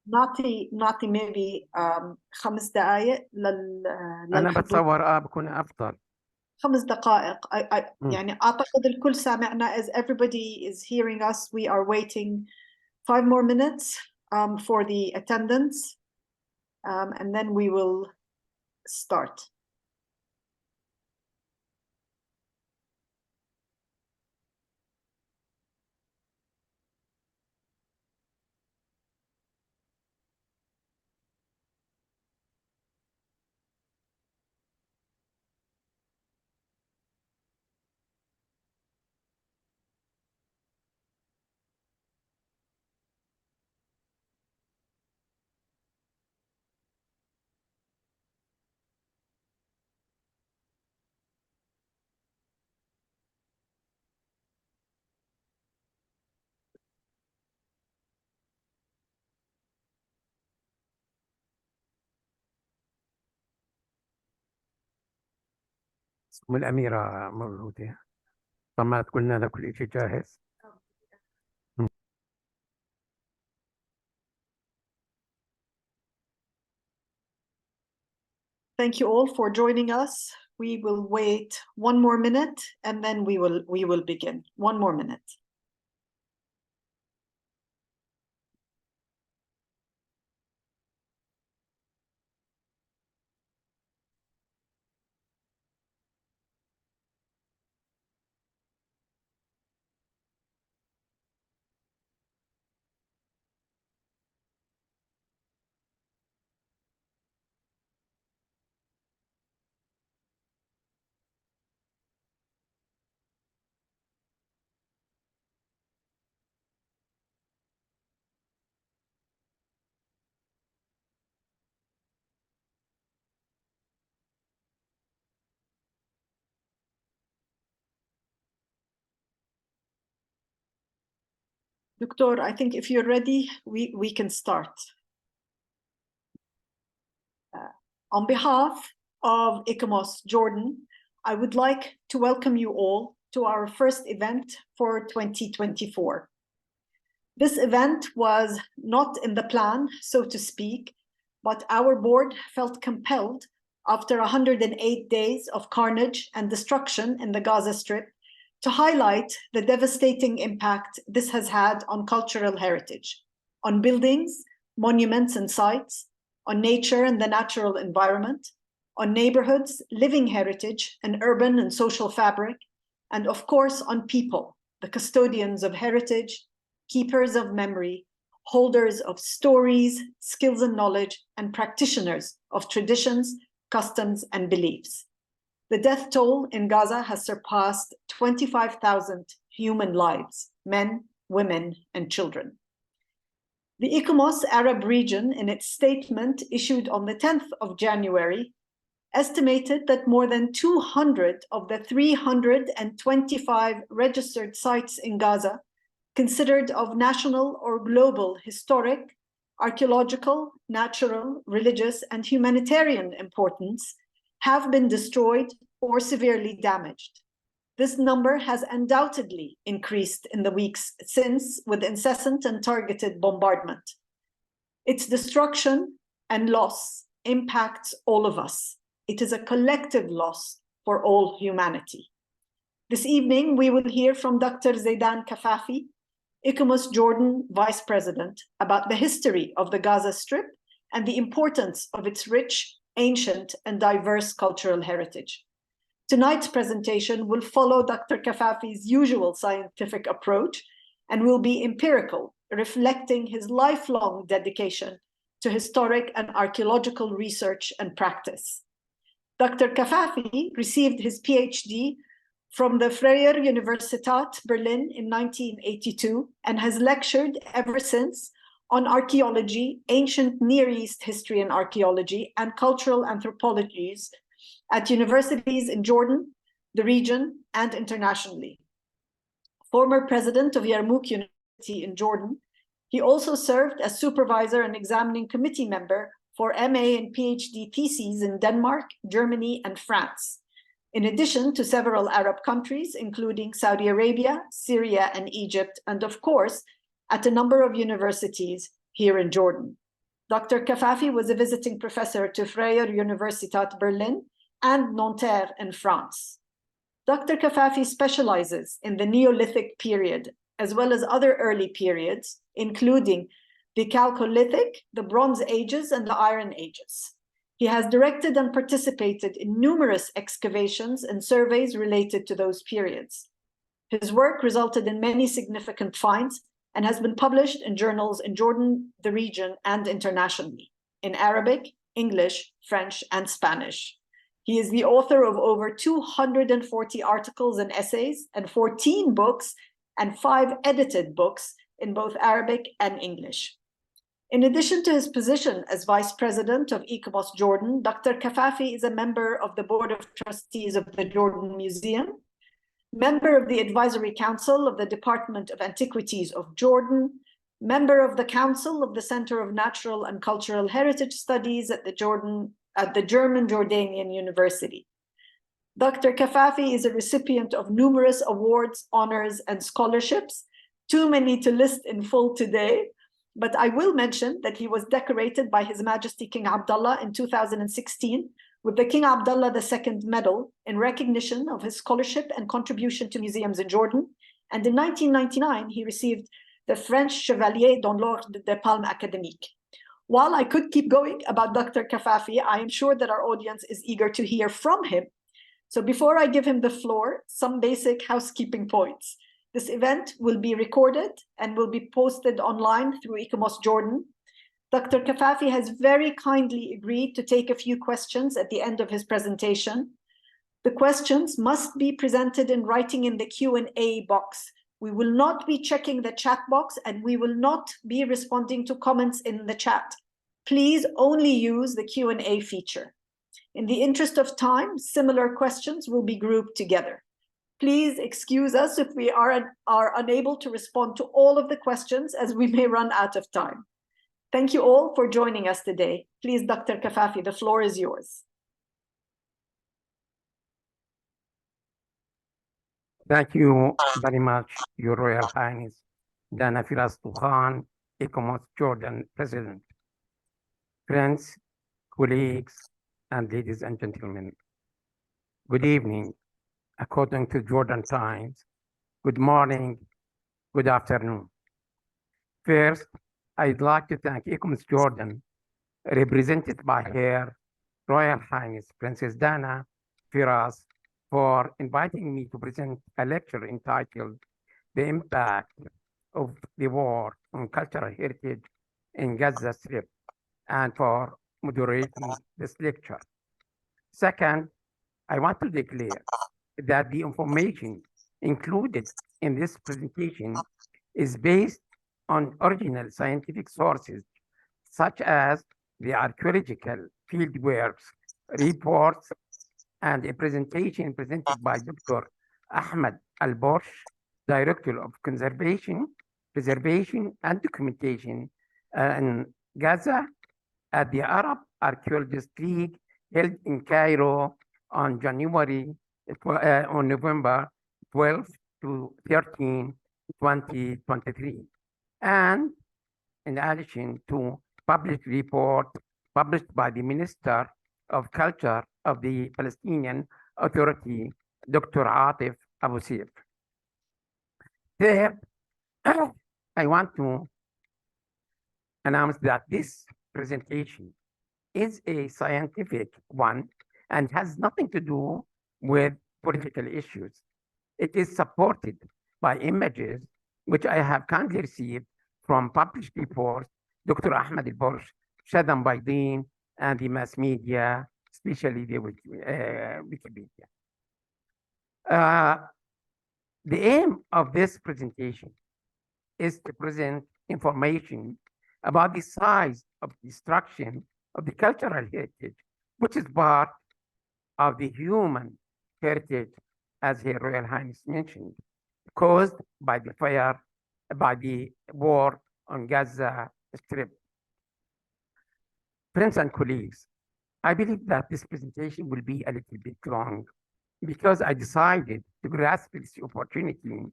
نعطي maybe 5 دقائق أنا للحضور. بتصور بكون أفضل. 5 دقائق. يعني أعتقد الكل سامعنا. As everybody is hearing us, we are waiting 5 more minutes for the attendance, and then we will start. والأميرة موجودة. طبعا قلنا هذا كل شيء جاهز. Thank you all for joining us. We will wait 1 more minute and then we will begin. 1 more minute. Doctor, I think if you're ready, we can start. On behalf of ICOMOS Jordan, I would like to welcome you all to our first event for 2024. This event was not in the plan, so to speak, but our board felt compelled after 108 days of carnage and destruction in the Gaza Strip to highlight the devastating impact this has had on cultural heritage, on buildings, monuments and sites, on nature and the natural environment, on neighborhoods, living heritage, and urban and social fabric, and of course on people, the custodians of heritage, keepers of memory, holders of stories, skills and knowledge, and practitioners of traditions, customs, and beliefs. The death toll in Gaza has surpassed 25,000 human lives, men, women, and children. The ICOMOS Arab region, in its statement issued on the 10th of January, estimated that more than 200 of the 325 registered sites in Gaza, considered of national or global historic, archaeological, natural, religious, and humanitarian importance, have been destroyed or severely damaged. This number has undoubtedly increased in the weeks since with incessant and targeted bombardment. Its destruction and loss impacts all of us. It is a collective loss for all humanity. This evening, we will hear from Dr. Zeidan Kafafi, ICOMOS Jordan Vice President, about the history of the Gaza Strip and the importance of its rich, ancient, and diverse cultural heritage. Tonight's presentation will follow Dr. Kafafi's usual scientific approach and will be empirical, reflecting his lifelong dedication to historic and archaeological research and practice. Dr. Kafafi received his PhD from the Freie Universität Berlin in 1982 and has lectured ever since on archaeology, ancient Near East history and archaeology, and cultural anthropologies at universities in Jordan, the region, and internationally. Former president of Yarmouk University in Jordan, he also served as supervisor and examining committee member for MA and PhD theses in Denmark, Germany, and France, in addition to several Arab countries, including Saudi Arabia, Syria, and Egypt, and of course, at a number of universities here in Jordan. Dr. Kafafi was a visiting professor to Freie Universität Berlin and Nanterre in France. Dr. Kafafi specializes in the Neolithic period, as well as other early periods, including the Chalcolithic, the Bronze Ages, and the Iron Ages. He has directed and participated in numerous excavations and surveys related to those periods. His work resulted in many significant finds and has been published in journals in Jordan, the region, and internationally, in Arabic, English, French, and Spanish. He is the author of over 240 articles and essays, and 14 books, and 5 edited books in both Arabic and English. In addition to his position as Vice President of ICOMOS Jordan, Dr. Kafafi is a member of the Board of Trustees of the Jordan Museum, member of the Advisory Council of the Department of Antiquities of Jordan, member of the Council of the Center of Natural and Cultural Heritage Studies at the German Jordanian University. Dr. Kafafi is a recipient of numerous awards, honors, and scholarships, too many to list in full today, but I will mention that he was decorated by His Majesty King Abdullah in 2016 with the King Abdullah II Medal in recognition of his scholarship and contribution to museums in Jordan. And in 1999, he received the French Chevalier dans l'Ordre des Palmes Académiques. While I could keep going about Dr. Kafafi, I am sure that our audience is eager to hear from him. So before I give him the floor, some basic housekeeping points. This event will be recorded and will be posted online through ICOMOS Jordan. Dr. Kafafi has very kindly agreed to take a few questions at the end of his presentation. The questions must be presented in writing in the Q&A box. We will not be checking the chat box, and we will not be responding to comments in the chat. Please only use the Q&A feature. In the interest of time, similar questions will be grouped together. Please excuse us if we are unable to respond to all of the questions, as we may run out of time. Thank you all for joining us today. Please, Dr. Kafafi, the floor is yours. Thank you very much, Your Royal Highness, Dana Firas Khan, ICOMOS Jordan President. Friends, colleagues, and ladies and gentlemen, good evening, according to Jordan times. Good morning, good afternoon. First, I'd like to thank ICOMOS Jordan, represented by Her Royal Highness Princess Dana Firas, for inviting me to present a lecture entitled The Impact of the War on Cultural Heritage in Gaza Strip, and for moderating this lecture. Second, I want to declare that the information included in this presentation is based on original scientific sources, such as the archaeological fieldworks, reports, and a presentation presented by Dr. Ahmed Al-Borsh, Director of Conservation, Preservation, and Documentation in Gaza at the Arab Archaeologists League held in Cairo on November 12 to 13, 2023. And in addition to published report published by the Minister of Culture of the Palestinian Authority, Dr. Atif Abu Sir. Third, I want to announce that this presentation is a scientific one and has nothing to do with political issues. It is supported by images which I have kindly received from published reports, Dr. Ahmed Al-Borsh, Zeidan by Dean, and the mass media, especially the Wikipedia. The aim of this presentation is to present information about the size of destruction of the cultural heritage, which is part of the human heritage, as Her Royal Highness mentioned, caused by the fire, by the war on Gaza Strip. Friends and colleagues, I believe that this presentation will be a little bit long because I decided to grasp this opportunity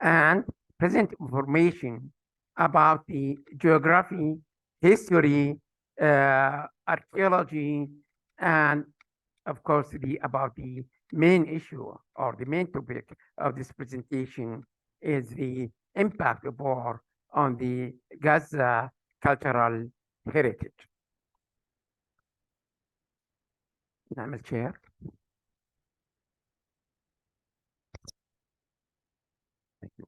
and present information about the geography, history, archaeology, and of course, about the main issue or the main topic of this presentation is the impact of war on the Gaza cultural heritage. نعمل chair. Thank you.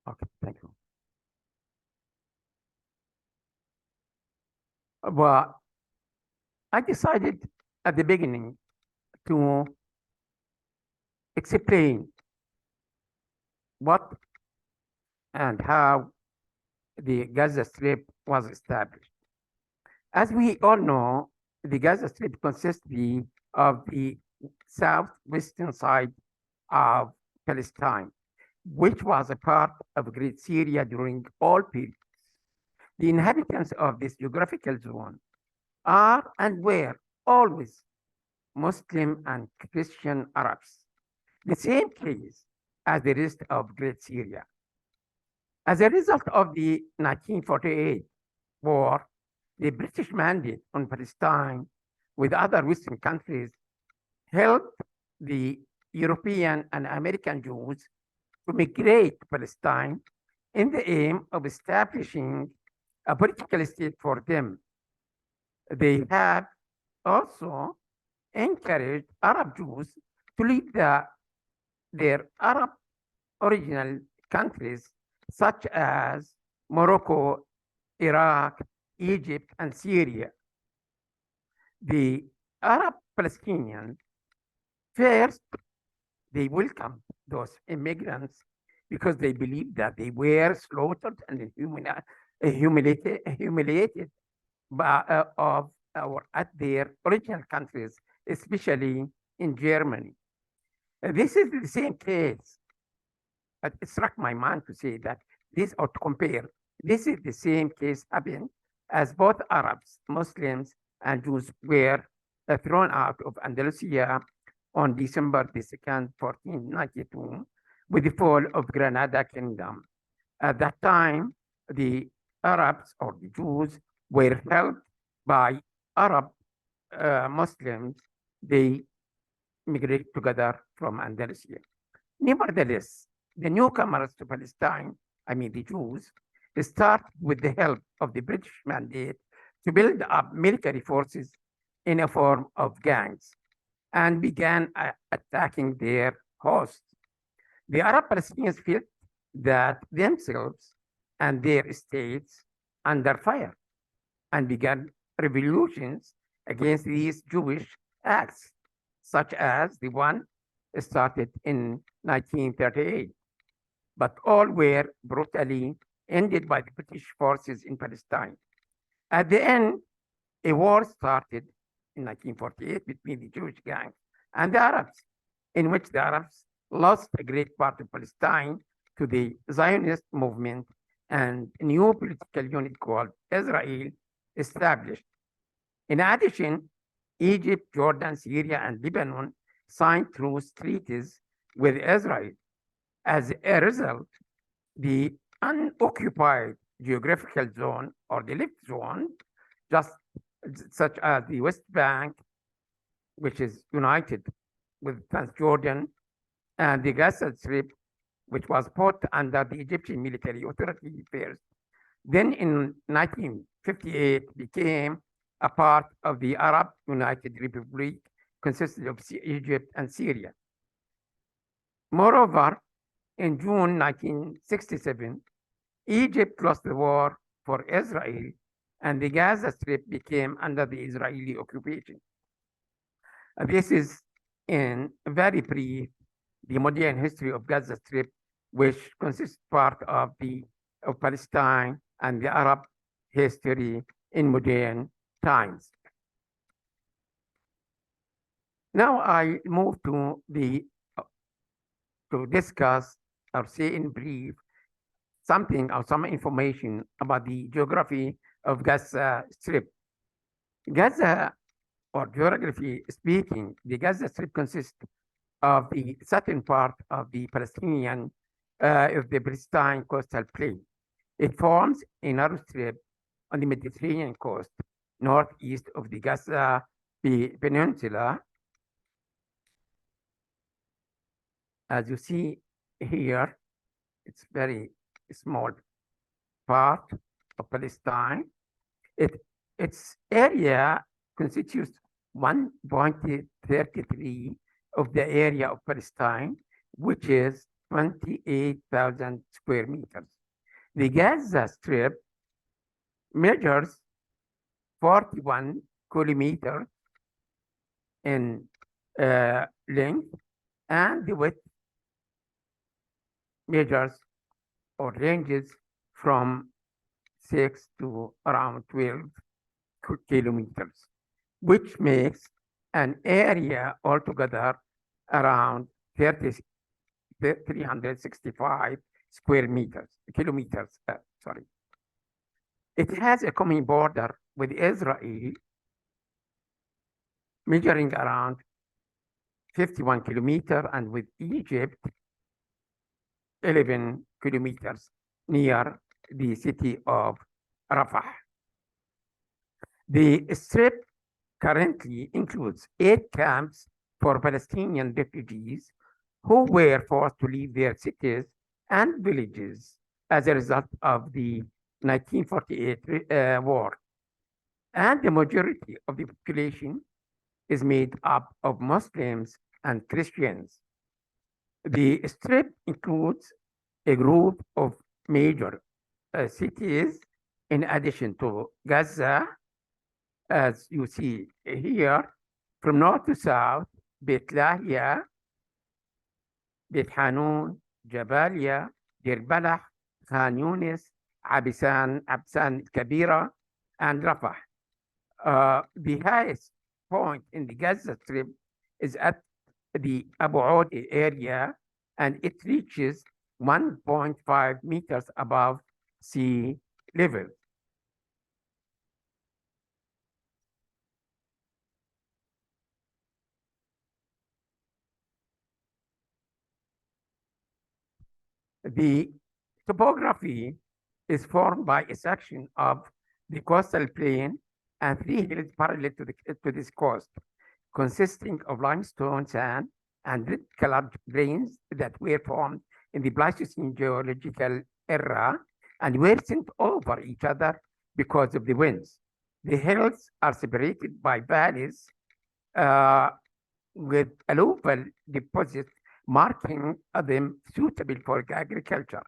Okay, thank you. Well, I decided at the beginning to explain what and how the Gaza Strip was established. As we all know, the Gaza Strip consists of the southwestern side of Palestine, which was a part of Great Syria during all periods. The inhabitants of this geographical zone are and were always Muslim and Christian Arabs, the same case as the rest of Great Syria. As a result of the 1948 war, the British mandate on Palestine with other Western countries helped the European and American Jews to migrate to Palestine in the aim of establishing a political state for them. They have also encouraged Arab Jews to leave their Arab original countries such as Morocco, Iraq, Egypt, and Syria. The Arab Palestinians first, they welcomed those immigrants because they believed that they were slaughtered and humiliated at their original countries, especially in Germany. This is the same case. It struck my mind to say that this, or to compare, this is the same case happened as both Arabs, Muslims, and Jews were thrown out of Andalusia on December the 2nd, 1492, with the fall of Granada Kingdom. At that time, the Arabs or the Jews were helped by Arab Muslims. They migrated together from Andalusia. Nevertheless, the newcomers to Palestine, I mean the Jews, start with the help of the British mandate to build up military forces in a form of gangs and began attacking their hosts. The Arab Palestinians felt that themselves and their states under fire and began revolutions against these Jewish acts, such as the one started in 1938. But all were brutally ended by the British forces in Palestine. At the end, a war started in 1948 between the Jewish gangs and the Arabs, in which the Arabs lost a great part of Palestine to the Zionist movement, and a new political unit called Israel established. In addition, Egypt, Jordan, Syria, and Lebanon signed truce treaties with Israel. As a result, the unoccupied geographical zone or the left zone, just such as the West Bank, which is united with Transjordan, and the Gaza Strip, which was put under the Egyptian military authority first, then in 1958 became a part of the Arab United Republic, consisting of Egypt and Syria. Moreover, in June 1967, Egypt lost the war for Israel, and the Gaza Strip became under the Israeli occupation. This is, in very brief, the modern history of Gaza Strip, which consists part of Palestine and the Arab history in modern times. Now I move to discuss or say in brief something or some information about the geography of Gaza Strip. Gaza, or geography speaking, the Gaza Strip consists of the southern part of the Palestinian of the Palestine coastal plain. It forms a narrow strip on the Mediterranean coast, northeast of the Gaza Peninsula. As you see here, it's very small part of Palestine. Its area constitutes 1.33 of the area of Palestine, which is 28,000 square meters. The Gaza Strip measures 41 kilometers in length, and the width measures or ranges from 6 to around 12 kilometers, which makes an area altogether around 365 kilometers. It has a common border with Israel, measuring around 51 kilometers, and with Egypt, 11 kilometers near the city of Rafah. The strip currently includes 8 camps for Palestinian refugees who were forced to leave their cities and villages as a result of the 1948 war. And the majority of the population is made up of Muslims and Christians. The strip includes a group of major cities in addition to Gaza, as you see here, from north to south: Beit Lahia, Beit Hanun, Jabalia, Deir Balah, Khan Yunis, Abisan Kabira, and Rafah. The highest point in the Gaza Strip is at the Abu Aud area, and it reaches 1.5 meters above sea level. The topography is formed by a section of the coastal plain and 3 hills parallel to this coast, consisting of limestone, sand, and red-colored grains that were formed in the Pleistocene geological era and were sent over each other because of the winds. The hills are separated by valleys with alluvial deposits, marking them suitable for agriculture.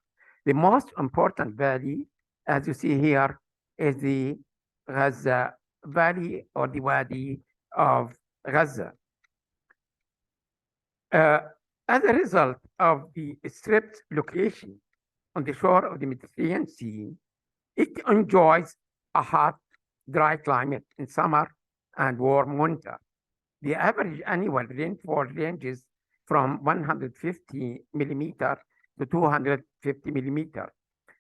The most important valley, as you see here, is the Gaza Valley, or the Wadi of Gaza. As a result of the strip's location on the shore of the Mediterranean Sea, it enjoys a hot, dry climate in summer and warm winter. The average annual rainfall ranges from 150 millimeter to 250 millimeter.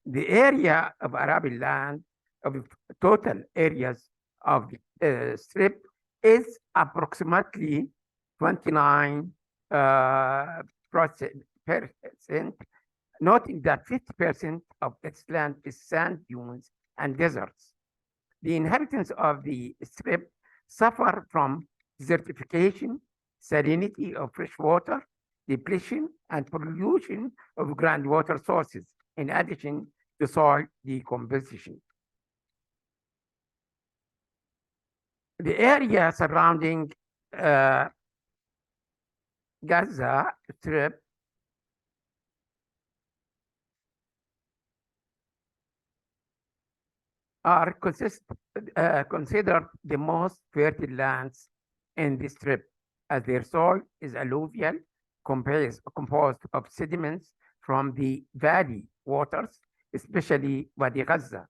The area of arable land of total areas of the strip is approximately 29%, noting that 50% of its land is sand dunes and deserts. The inhabitants of the strip suffer from desertification, salinity of fresh water, depletion, and pollution of groundwater sources, in addition to soil decomposition. The area surrounding Gaza Strip are considered the most fertile lands in the strip, as their soil is alluvial, composed of sediments from the valley waters, especially Wadi Gaza.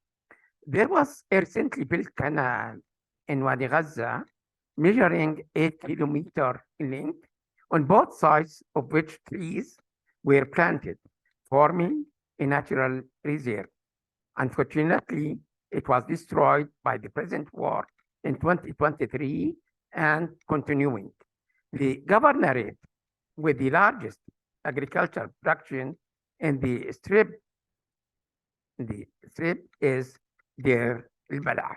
There was a recently built canal in Wadi Gaza, measuring 8 kilometers in length, on both sides of which trees were planted, forming a natural reserve. Unfortunately, it was destroyed by the present war in 2023 and continuing. The governorate, with the largest agricultural production and the strip is Deir al-Balah.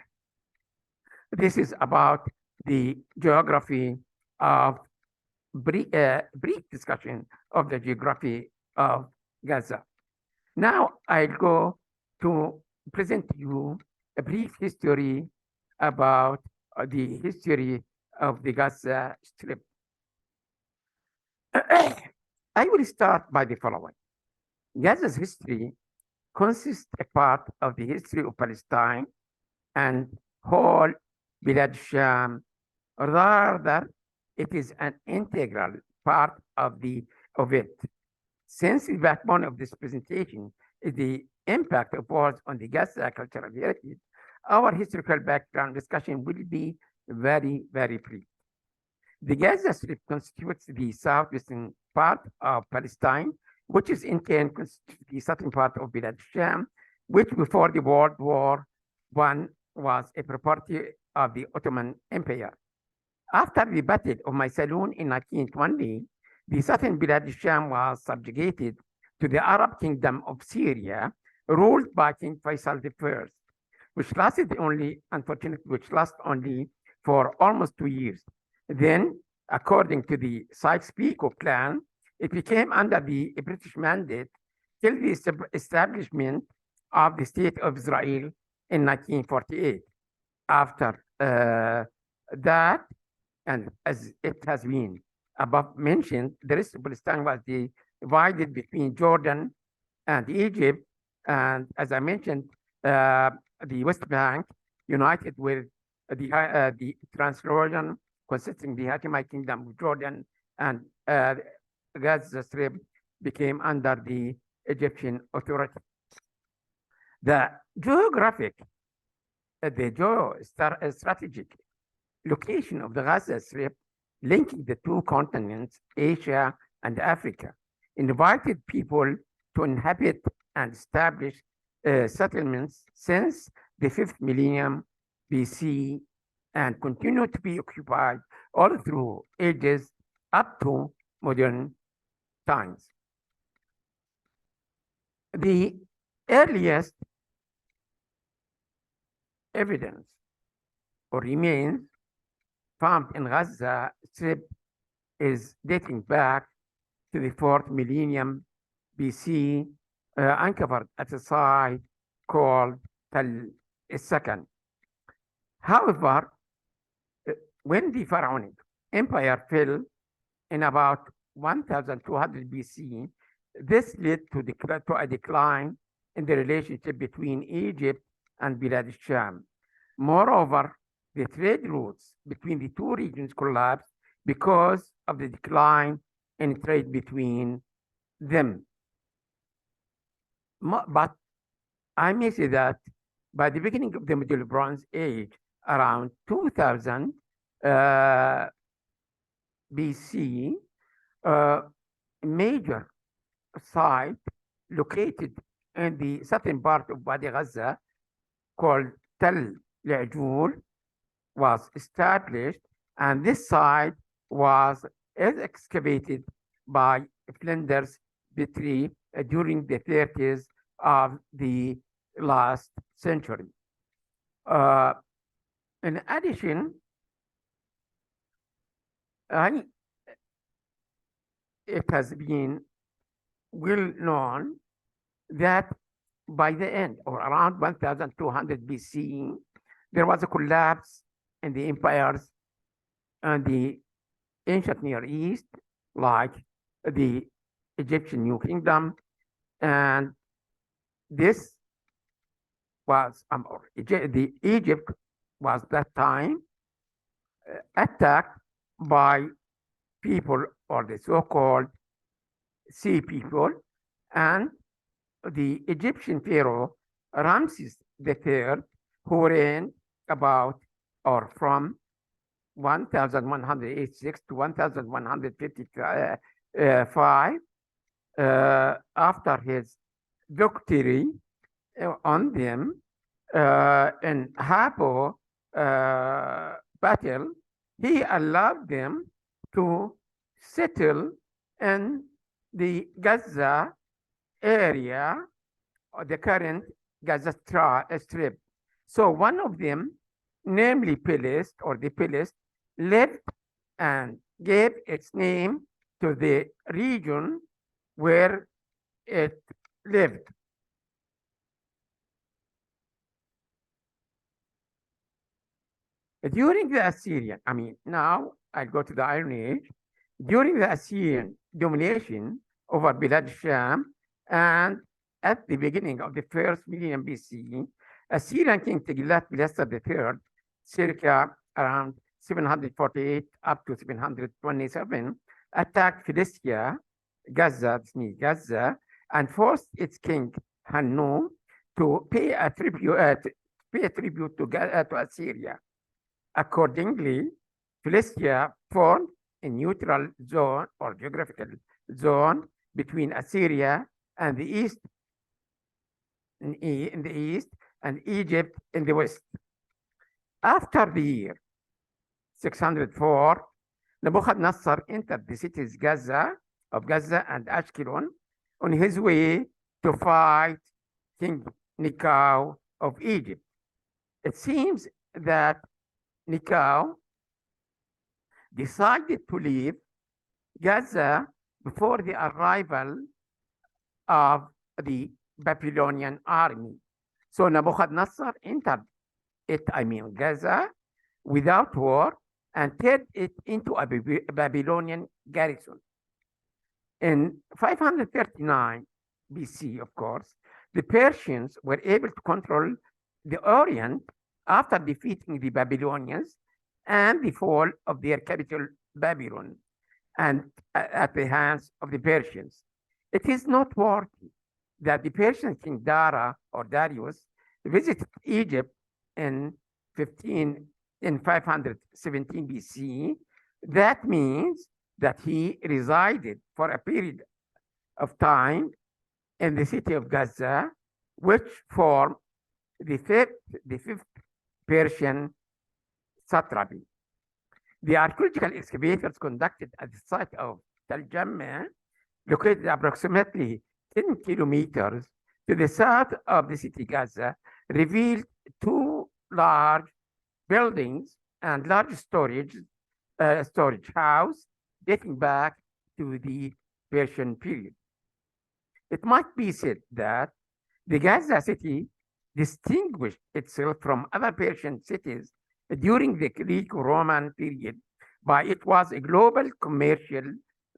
This is about the geography of brief discussion of the geography of Gaza. Now I'll go to present to you a brief history about the history of the Gaza Strip. I will start by the following. Gaza's history consists a part of the history of Palestine and whole Bilad Sham. Rather, it is an integral part of it. Since the backbone of this presentation is the impact of wars on the Gaza cultural heritage, our historical background discussion will be very, very brief. The Gaza Strip constitutes the southwestern part of Palestine, which is in turn constitutes the southern part of Bilad Sham, which before the World War I was a property of the Ottoman Empire. After the Battle of Maysalun in 1920, the southern Bilad Sham was subjugated to the Arab Kingdom of Syria, ruled by King Faisal I, which lasted only for almost 2 years. Then, according to the Sykes-Picot Plan, it became under the British mandate till the establishment of the State of Israel in 1948. After that, and as it has been above mentioned, the rest of Palestine was divided between Jordan and Egypt, and as I mentioned, the West Bank united with the Transjordan, consisting the Hashemite Kingdom of Jordan, and Gaza Strip became under the Egyptian authority. The strategic location of the Gaza Strip, linking the two continents, Asia and Africa, invited people to inhabit and establish settlements since the 5th millennium BC and continue to be occupied all through ages up to modern times. The earliest evidence or remains found in Gaza Strip is dating back to the 4th millennium BC, uncovered at a site called Tel Sakan. However, when the Pharaonic Empire fell in about 1200 BC, this led to a decline in the relationship between Egypt and Bilad Sham. Moreover, the trade routes between the two regions collapsed because of the decline in trade between them. But I may say that by the beginning of the Middle Bronze Age, around 2000 BC, a major site located in the southern part of Wadi Gaza called Tel Ajul was established, and this site was excavated by Flinders Petrie during the 30s of the last century. In addition, it has been well known that by the end or around 1200 BC, there was a collapse in the empires and the ancient Near East, like the Egyptian New Kingdom, and this was Egypt was that time attacked by people or the so-called sea people, and the Egyptian pharaoh Ramses III, who reigned about or from 1186 to 1155, after his victory on them in Hapo battle, he allowed them to settle in the Gaza area of the current Gaza Strip. So one of them, namely Pilist or the Pilist, lived and gave its name to the region where it lived. During the Assyrian, now I'll go to the Iron Age. During the Assyrian domination over Bilad Sham, and at the beginning of the first millennium BC, Assyrian King Tiglath-Pileser III, circa around 748 up to 727, attacked Philistia, Gaza, and forced its king Hannu to pay a tribute to Assyria. Accordingly, Philistia formed a neutral zone or geographical zone between Assyria and the east, in the east, and Egypt in the west. After the year 604, Nebuchadnezzar entered the cities Gaza and Ashkelon on his way to fight King Nikau of Egypt. It seems that Nikau decided to leave Gaza before the arrival of the Babylonian army. So Nebuchadnezzar entered Gaza without war and turned it into a Babylonian garrison. In 539 BC, of course, the Persians were able to control the Orient after defeating the Babylonians and the fall of their capital, Babylon, and at the hands of the Persians. It is noteworthy that the Persian king Darius visited Egypt in 517 BC. That means that he resided for a period of time in the city of Gaza, which formed the fifth Persian satrapy. The archaeological excavations conducted at the site of Tal Jamma, located approximately 10 kilometers to the south of the city Gaza, revealed two large buildings and large storage house dating back to the Persian period. It might be said that the Gaza city distinguished itself from other Persian cities during the Greek-Roman period by it was a global commercial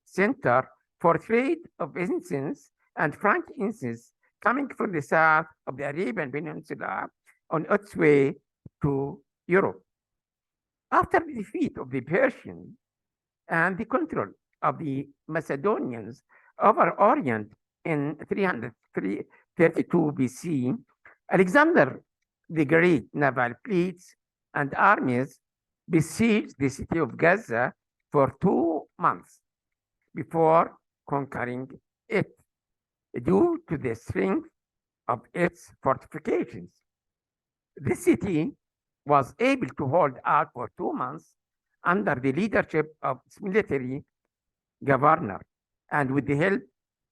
center for trade of incense and frankincense coming from the south of the Arabian Peninsula on its way to Europe. After the defeat of the Persians and the control of the Macedonians over Orient in 332 BC, Alexander the Great naval fleets and armies besieged the city of Gaza for 2 months before conquering it due to the strength of its fortifications. The city was able to hold out for 2 months under the leadership of its military governor and with the help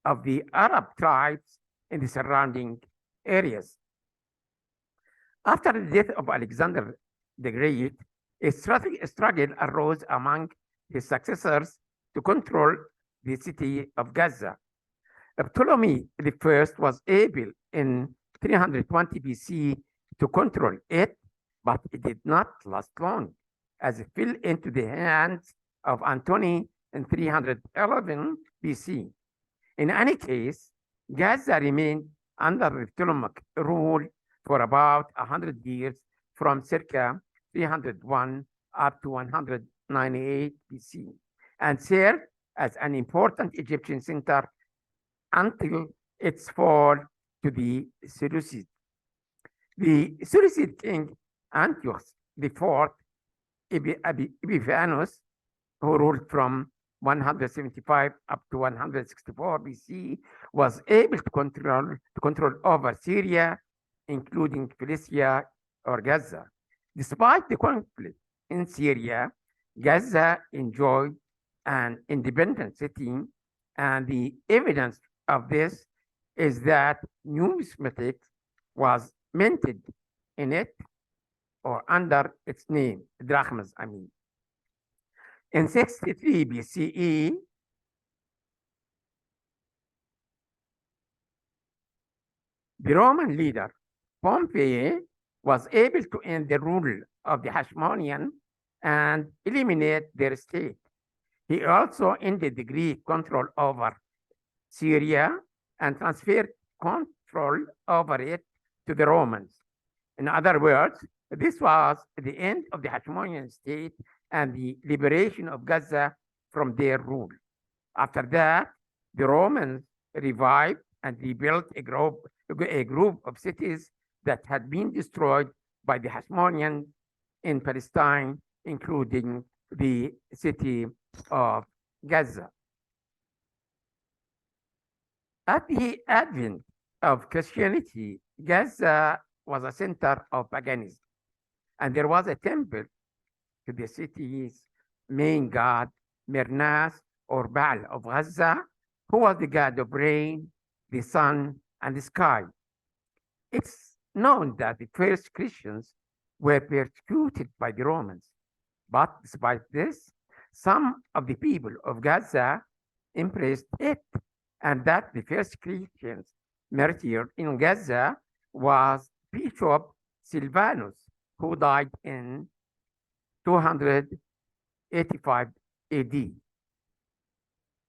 of the Arab tribes in the surrounding areas. After the death of Alexander the Great, a struggle arose among his successors to control the city of Gaza. Ptolemy I was able in 320 BC to control it, but it did not last long, as it fell into the hands of Antony in 311 BC. In any case, Gaza remained under the Ptolemaic rule for about 100 years, from circa 301 up to 198 BC, and served as an important Egyptian center until its fall to the Seleucids. The Seleucid king Antiochus IV Epiphanes, who ruled from 175 up to 164 BC, was able to control over Syria, including Philistia or Gaza. Despite the conflict in Syria, Gaza enjoyed an independent city, and the evidence of this is that numismatics was minted in it or under its name, drachmas, I mean. In 63 BCE, the Roman leader Pompey was able to end the rule of the Hashmonean and eliminate their state. He also ended the Greek control over Syria and transferred control over it to the Romans. In other words, this was the end of the Hashmonean state and the liberation of Gaza from their rule. After that, the Romans revived and rebuilt a group of cities that had been destroyed by the Hashmoneans in Palestine, including the city of Gaza. At the advent of Christianity, Gaza was a center of paganism, and there was a temple to the city's main god, Mirnas or Baal of Gaza, who was the god of rain, the sun, and the sky. It's known that the first Christians were persecuted by the Romans, but despite this, some of the people of Gaza embraced it, and that the first Christians martyred in Gaza was Bishop Silvanus, who died in 285 AD.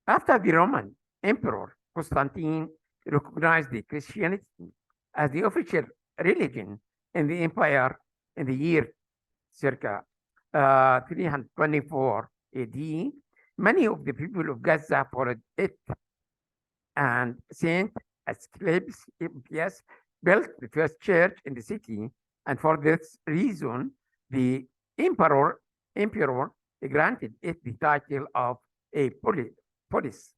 After the Roman Emperor Constantine recognized the Christianity as the official religion in the empire in the year circa 324 AD, many of the people of Gaza followed it, and Saint Asclepius built the first church in the city, and for this reason, the emperor granted it the title of a polis.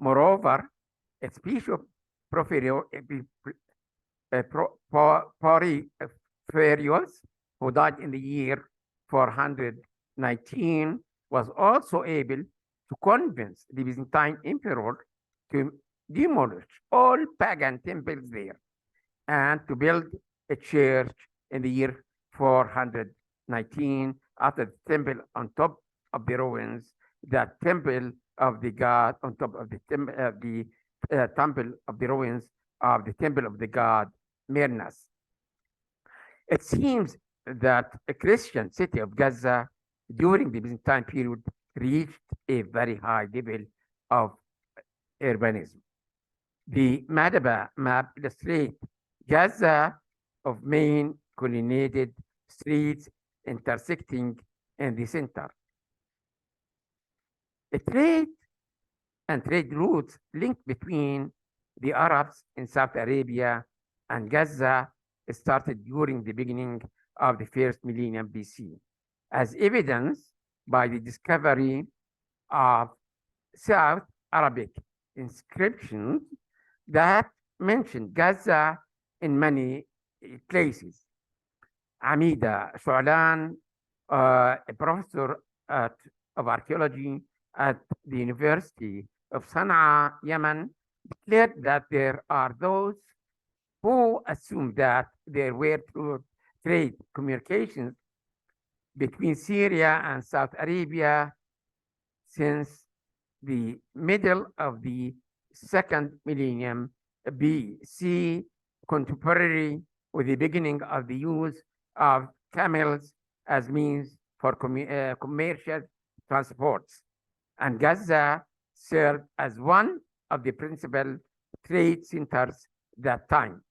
Moreover, its bishop Porphyrios, who died in the year 419, was also able to convince the Byzantine emperor to demolish all pagan temples there and to build a church in the year 419 after the temple on top of the ruins, that temple of the god on top of the temple of the ruins of the temple of the god Mirnas. It seems that a Christian city of Gaza during the Byzantine period reached a very high level of urbanism. The Madaba map illustrates Gaza of main colonnaded streets intersecting in the center. A trade routes linked between the Arabs in Saudi Arabia and Gaza started during the beginning of the first millennium BC, as evidenced by the discovery of South Arabic inscriptions that mention Gaza in many places. Amida Shu'lan, a professor of archaeology at the University of Sana'a, Yemen, declared that there are those who assume that there were trade communications between Syria and Saudi Arabia since the middle of the second millennium BC, contemporary with the beginning of the use of camels as means for commercial transports. And Gaza served as one of the principal trade centers that time.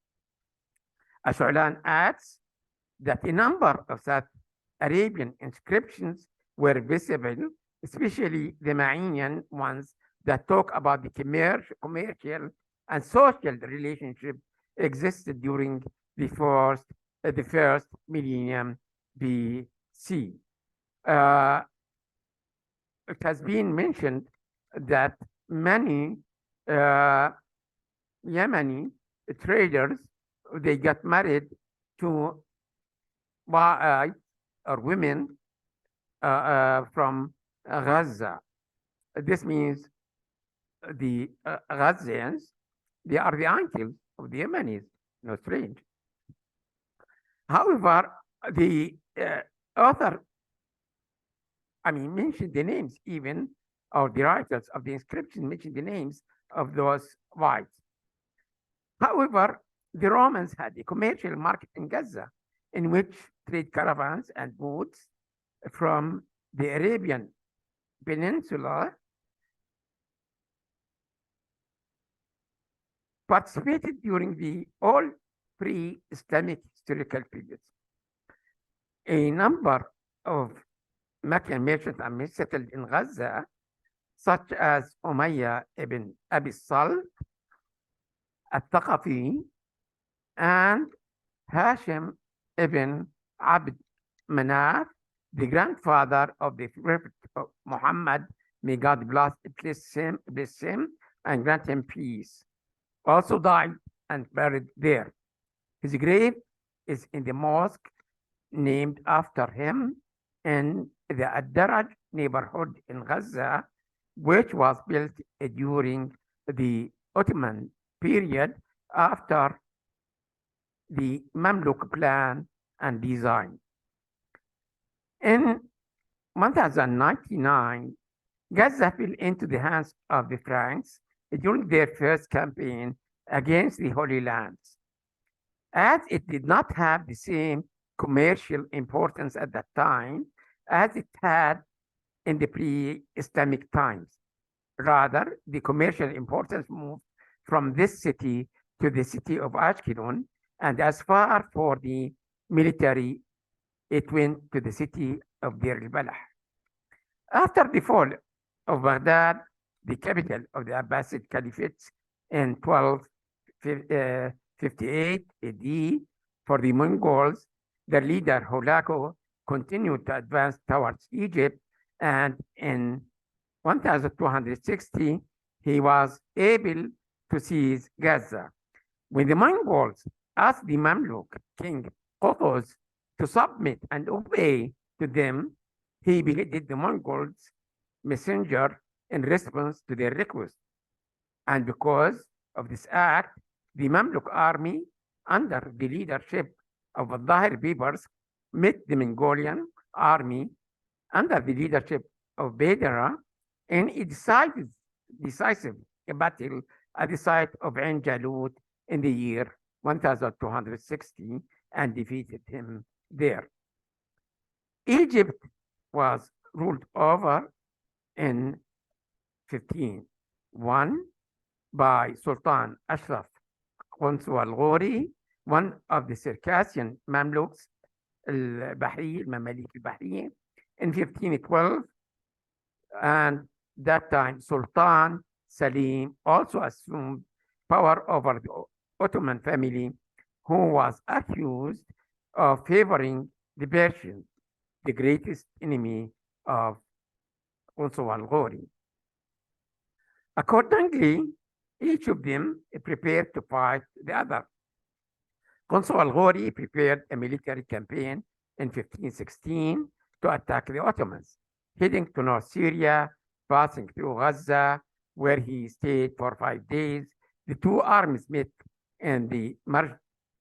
Ashu'lan adds that a number of South Arabian inscriptions were visible, especially the Ma'inian ones that talk about the commercial and social relationship existed during the first millennium BC. It has been mentioned that many Yemeni traders, they got married to or women from Gaza. This means the Gazians They are the uncles of the Yemenis, no strange. However, the author, mentioned the names even, or the writers of the inscription mentioned the names of those whites. However, the Romans had a commercial market in Gaza in which trade caravans and boats from the Arabian Peninsula participated during the all pre-Islamic historical periods. A number of Meccan merchants settled in Gaza, such as Umayyah ibn Abi Salt, al-Thaqafi, and Hashim ibn Abd Manaf, the grandfather of the Prophet Muhammad, may God bless him and grant him peace, also died and buried there. His grave is in the mosque named after him in the Ad-Daraj neighborhood in Gaza, which was built during the Ottoman period after the Mamluk plan and design. In 1099, Gaza fell into the hands of the Franks during their first campaign against the Holy Lands. As it did not have the same commercial importance at that time as it had in the pre-Islamic times. Rather, the commercial importance moved from this city to the city of Ashkelon, and as far for the military, it went to the city of Deir al-Balah. After the fall of Baghdad, the capital of the Abbasid Caliphate, in 1258 AD, for the Mongols, their leader Hulagu continued to advance towards Egypt, and in 1260, he was able to seize Gaza. When the Mongols asked the Mamluk king Qutuz to submit and obey to them, he beheaded the Mongols' messenger in response to their request. And because of this act, the Mamluk army, under the leadership of Al-Dahir Bibars, met the Mongolian army under the leadership of Baidara in a decisive battle at the site of Ain Jalut in the year 1260 and defeated him there. Egypt was ruled over in 1501 by Sultan Ashraf Qunsu al-Ghori, one of the Circassian Mamluks, Mamalik al-Bahri, in 1512, and that time Sultan Salim also assumed power over the Ottoman family, who was accused of favoring the Persians, the greatest enemy of Qunsu al-Ghori. Accordingly, each of them prepared to fight the other. Qunsu al-Ghori prepared a military campaign in 1516 to attack the Ottomans, heading to North Syria, passing through Gaza, where he stayed for 5 days. The two armies met in the Marj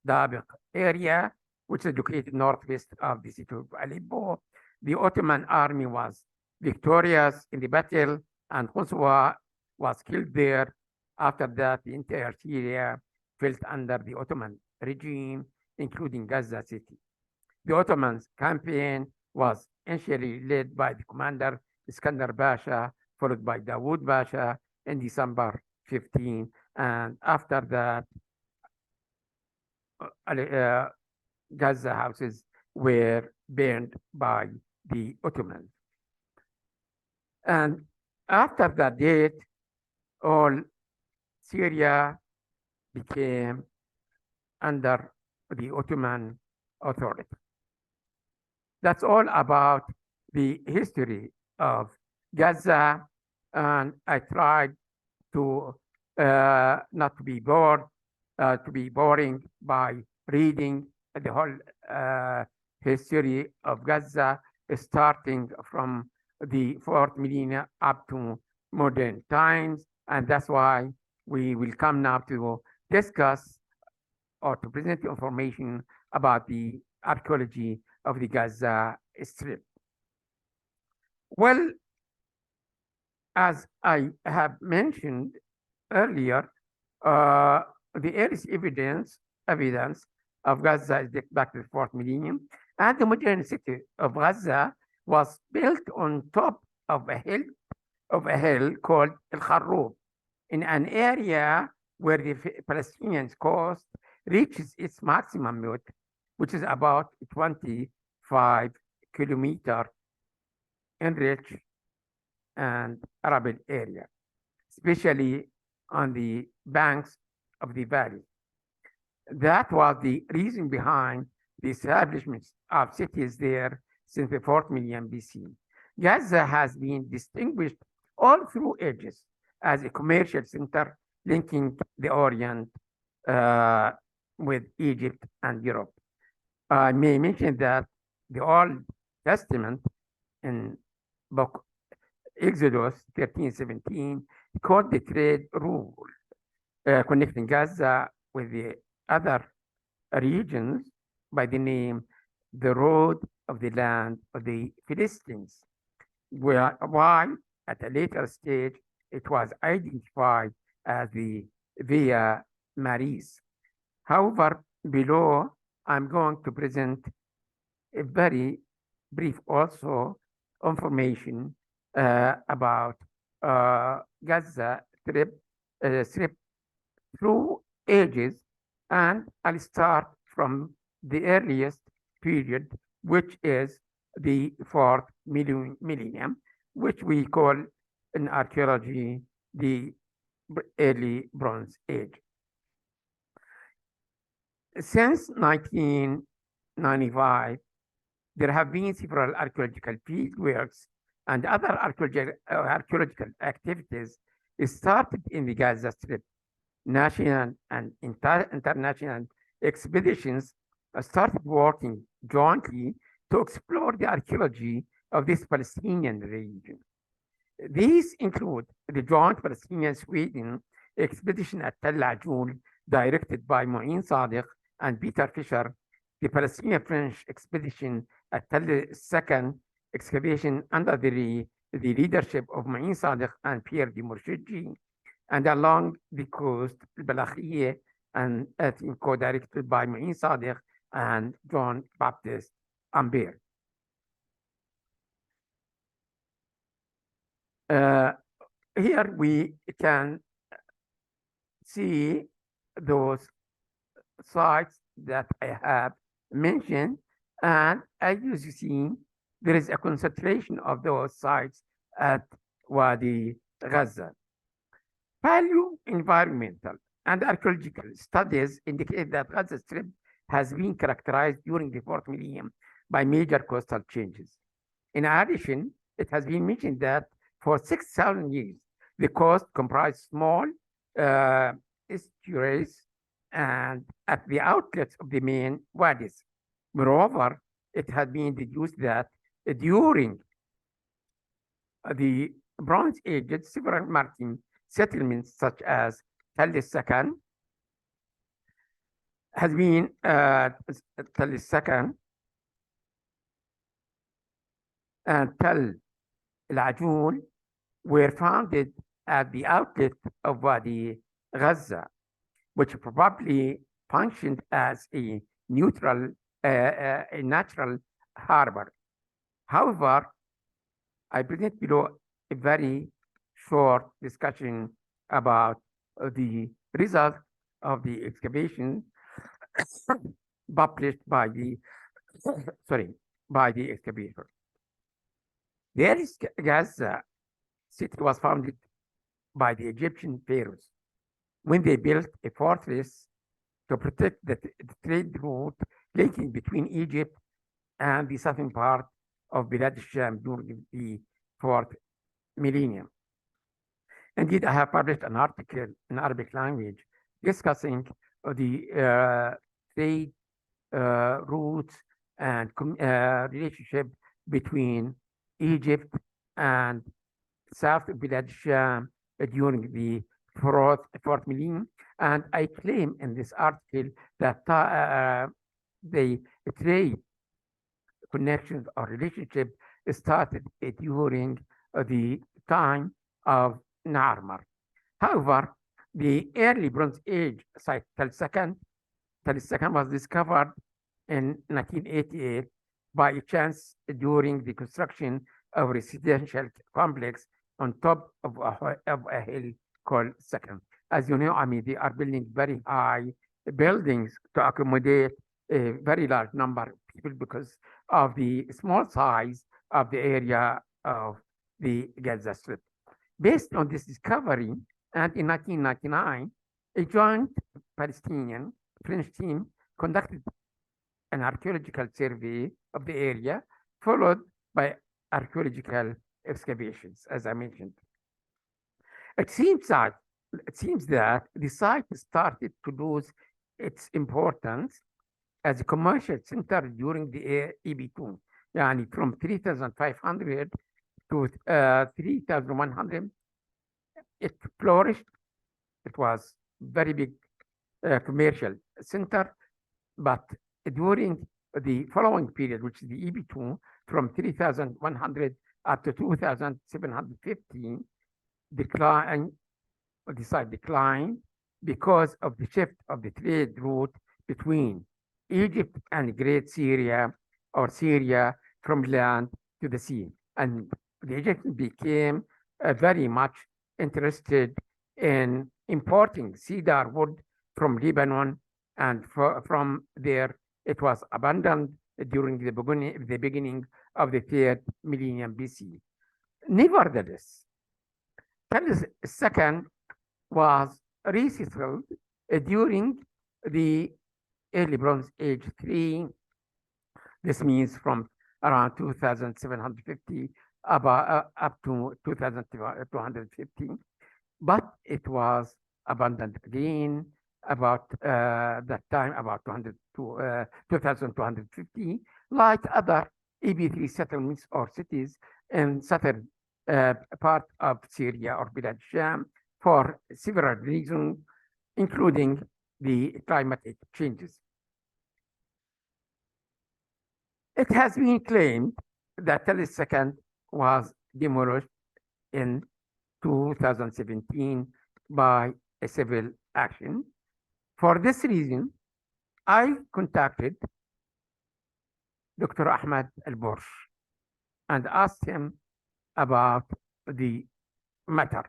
Dabiq area, which is located northwest of the city of Aleppo. The Ottoman army was victorious in the battle, and Qunsu was killed there. After that, the entire Syria fell under the Ottoman regime, including Gaza city. The Ottoman campaign was initially led by the commander Iskandar Pasha, followed by Dawood Pasha in December 15, and after that, Gaza houses were burned by the Ottomans. And after that date, all Syria became under the Ottoman authority. That's all about the history of Gaza, and I tried to not to be bored, to be boring by reading the whole history of Gaza, starting from the 4th millennia up to modern times, and that's why we will come now to discuss or to present information about the archaeology of the Gaza Strip. Well, as I have mentioned earlier, the earliest evidence of Gaza is dated back to the 4th millennium, and the modern city of Gaza was built on top of a hill called El Kharroub, in an area where the Palestinian coast reaches its maximum width, which is about 25 kilometers in rich and arable area, especially on the banks of the valley. That was the reason behind the establishment of cities there since the 4th millennium BC. Gaza has been distinguished all through ages as a commercial center linking the Orient with Egypt and Europe. I may mention that the Old Testament in book Exodus 13:17 called the trade rule connecting Gaza with the other regions by the name the road of the land of the Philistines, while at a later stage it was identified as the Via Maris. However, below I'm going to present a very brief also information about Gaza Strip through ages, and I'll start from the earliest period, which is the 4th millennium, which we call in archaeology the early Bronze Age. Since 1995, there have been several archaeological field works and other archaeological activities started in the Gaza Strip. National and international expeditions started working jointly to explore the archaeology of this Palestinian region. These include the joint Palestinian-Sweden expedition at Tel Ajun, directed by Mu'in Sadiq and Peter Fisher, the Palestinian-French expedition at Tel II excavation under the leadership of Mu'in Sadiq and Pierre de Mourchidji, and along the coast, Balakhiyeh, and co-directed by Mu'in Sadiq and John Baptist Ambir. Here we can see those sites that I have mentioned, and as you see, there is a concentration of those sites at Wadi Gaza. Paleo-environmental and archaeological studies indicate that Gaza Strip has been characterized during the 4th millennium by major coastal changes. In addition, it has been mentioned that for 6,000 years, the coast comprised small estuaries and at the outlets of the main wadis. Moreover, it had been deduced that during the Bronze Age, several maritime settlements such as Tel II has been Tel II and Tel Ajun were founded at the outlet of Wadi Gaza, which probably functioned as a neutral, a natural harbor. However, I present below a very short discussion about the result of the excavation published by the excavator. There is Gaza city was founded by the Egyptian pharaohs when they built a fortress to protect the trade route linking between Egypt and the southern part of Bilad al-Sham during the 4th millennium. Indeed, I have published an article in Arabic language discussing the trade routes and relationship between Egypt and south of Bilad al-Sham during the 4th millennium. And I claim in this article that the trade connections or relationship started during the time of Narmer. However, the early Bronze Age site Tal Second was discovered in 1988 by chance during the construction of a residential complex on top of a hill called Second. As you know, I mean, they are building very high buildings to accommodate a very large number of people because of the small size of the area of the Gaza Strip. Based on this discovery, and in 1999, a joint Palestinian French team conducted an archaeological survey of the area, followed by archaeological excavations, as I mentioned. It seems that the site started to lose its importance as a commercial center during the EB2, yani from 3,500 to 3,100. It flourished. It was very big commercial center, but during the following period, which is the EB2, from 3,100 up to 2,715, the site declined because of the shift of the trade route between Egypt and Great Syria, or Syria, from land to the sea. And the Egyptians became very much interested in importing cedar wood from Lebanon, and from there it was abandoned during the beginning of the 3rd millennium BC. Nevertheless, Thales II was resettled during the early Bronze Age 3. This means from around 2,750 up to 2,250, but it was abandoned again about that time, about 2,250, like other EB3 settlements or cities in southern part of Syria or Bilad Sham, for several reasons, including the climatic changes. It has been claimed that Thales II was demolished in 2017 by a civil action. For this reason, I contacted Dr. Ahmed Al-Bursh and asked him about the matter.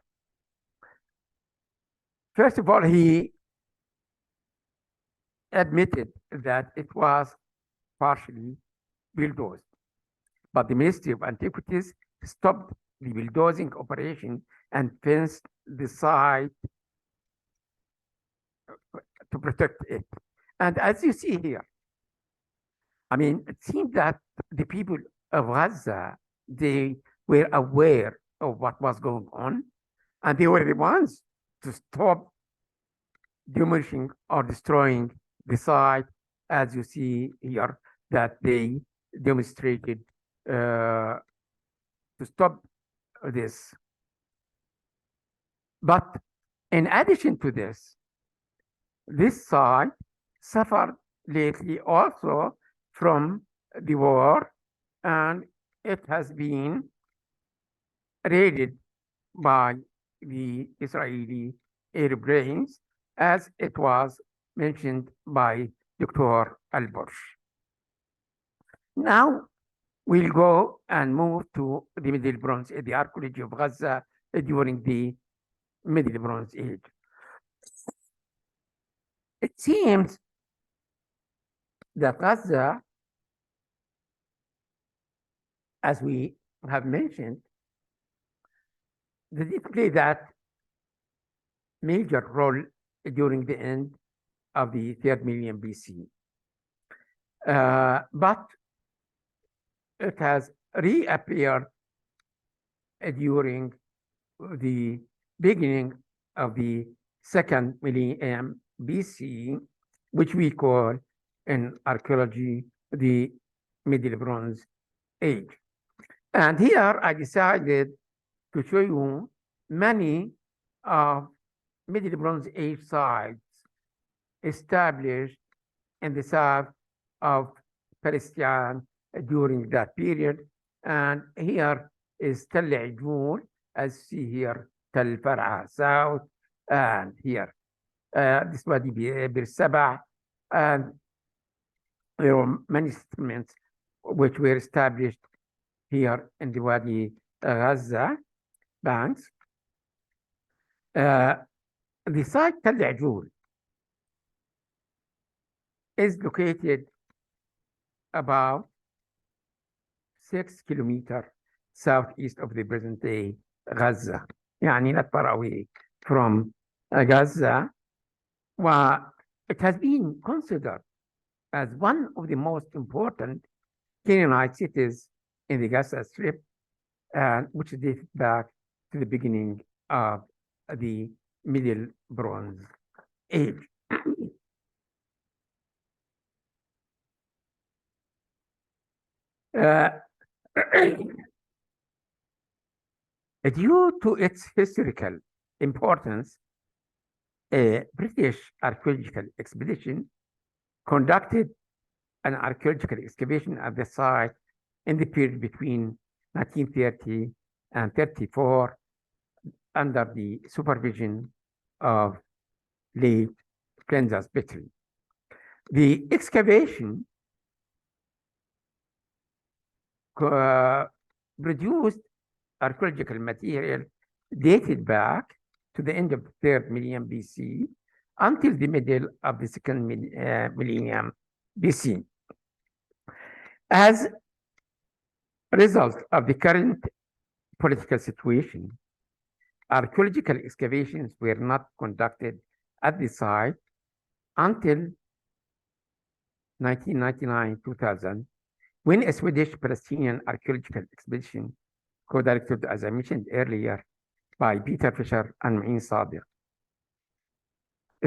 First of all, he admitted that it was partially bulldozed, but the Ministry of Antiquities stopped the bulldozing operation and fenced the site to protect it. And as you see here, I mean, it seems that the people of Gaza, they were aware of what was going on, and they were the ones to stop demolishing or destroying the site, as you see here, that they demonstrated to stop this. But in addition to this site suffered lately also from the war, and it has been raided by the Israeli airplanes, as it was mentioned by Dr. Al-Bursh. Now we'll go and move to the Middle Bronze Age, the archaeology of Gaza during the Middle Bronze Age. It seems that Gaza, as we have mentioned, did play that major role during the end of the 3rd millennium BC. But it has reappeared during the beginning of the 2nd millennium BC, which we call in archaeology the Middle Bronze Age. And here I decided to show you many of Middle Bronze Age sites established in the south of Palestine during that period. And here is Tel Ajul, as you see here, Tel Far'a south, and here this Wadi Bir Sabah, and there were many settlements which were established here in the Wadi Gaza banks. The site Tel Ajul is located about 6 kilometers southeast of the present day Gaza, يعني not far away from Gaza. Well, it has been considered as one of the most important Canaanite cities in the Gaza Strip, which dates back to the beginning of the Middle Bronze Age. Due to its historical importance, a British archaeological expedition conducted an archaeological excavation at the site in the period between 1930 and 34 under the supervision of late Kansas Petrie. The excavation produced archaeological material dated back to the end of the 3rd millennium BC until the middle of the 2nd millennium BC. As a result of the current political situation, archaeological excavations were not conducted at the site until 1999-2000, when a Swedish Palestinian archaeological expedition, co-directed, as I mentioned earlier, by Peter Fisher and Ma'in Sadiq,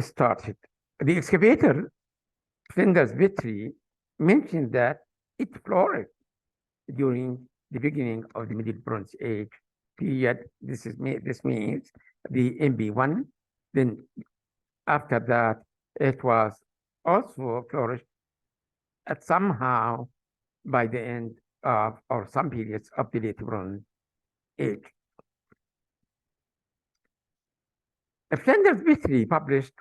started. The excavator, Flinders Petrie, mentioned that it flourished during the beginning of the Middle Bronze Age period. This means the MB1. Then after that, it was also flourished at somehow by the end of, or some periods of the Late Bronze Age. Flinders Petrie published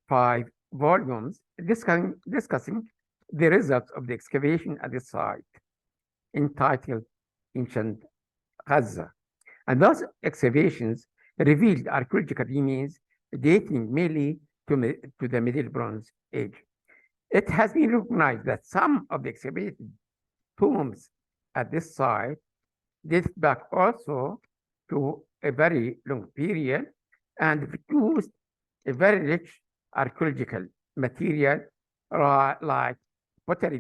5 volumes discussing the results of the excavation at the site, entitled Ancient Gaza. And those excavations revealed archaeological remains dating mainly to the Middle Bronze Age. It has been recognized that some of the excavated tombs at this site date back also to a very long period and produced a very rich archaeological material like pottery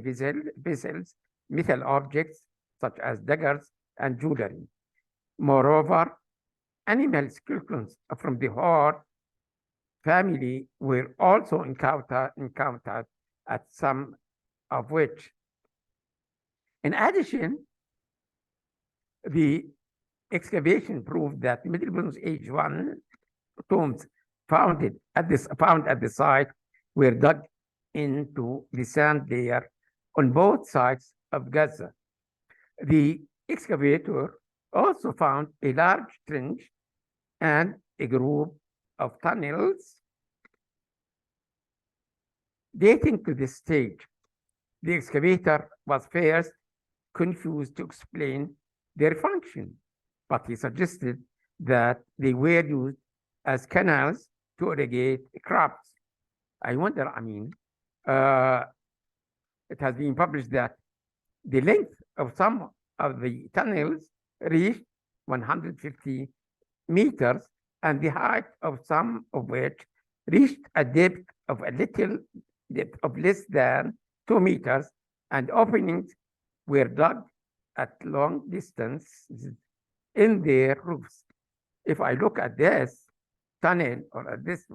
vessels, metal objects such as daggers and jewelry. Moreover, animal skeletons from the Horde family were also encountered at some of which. In addition, the excavation proved that Middle Bronze Age 1 tombs found at the site were dug into the sand layer on both sides of Gaza. The excavator also found a large trench and a group of tunnels dating to this stage. The excavator was first confused to explain their function, but he suggested that they were used as canals to irrigate crops. I wonder, it has been published that the length of some of the tunnels reached 150 meters, and the height of some of which reached a depth of less than 2 meters, and openings were dug at long distances in their roofs. If I look at this tunnel or at this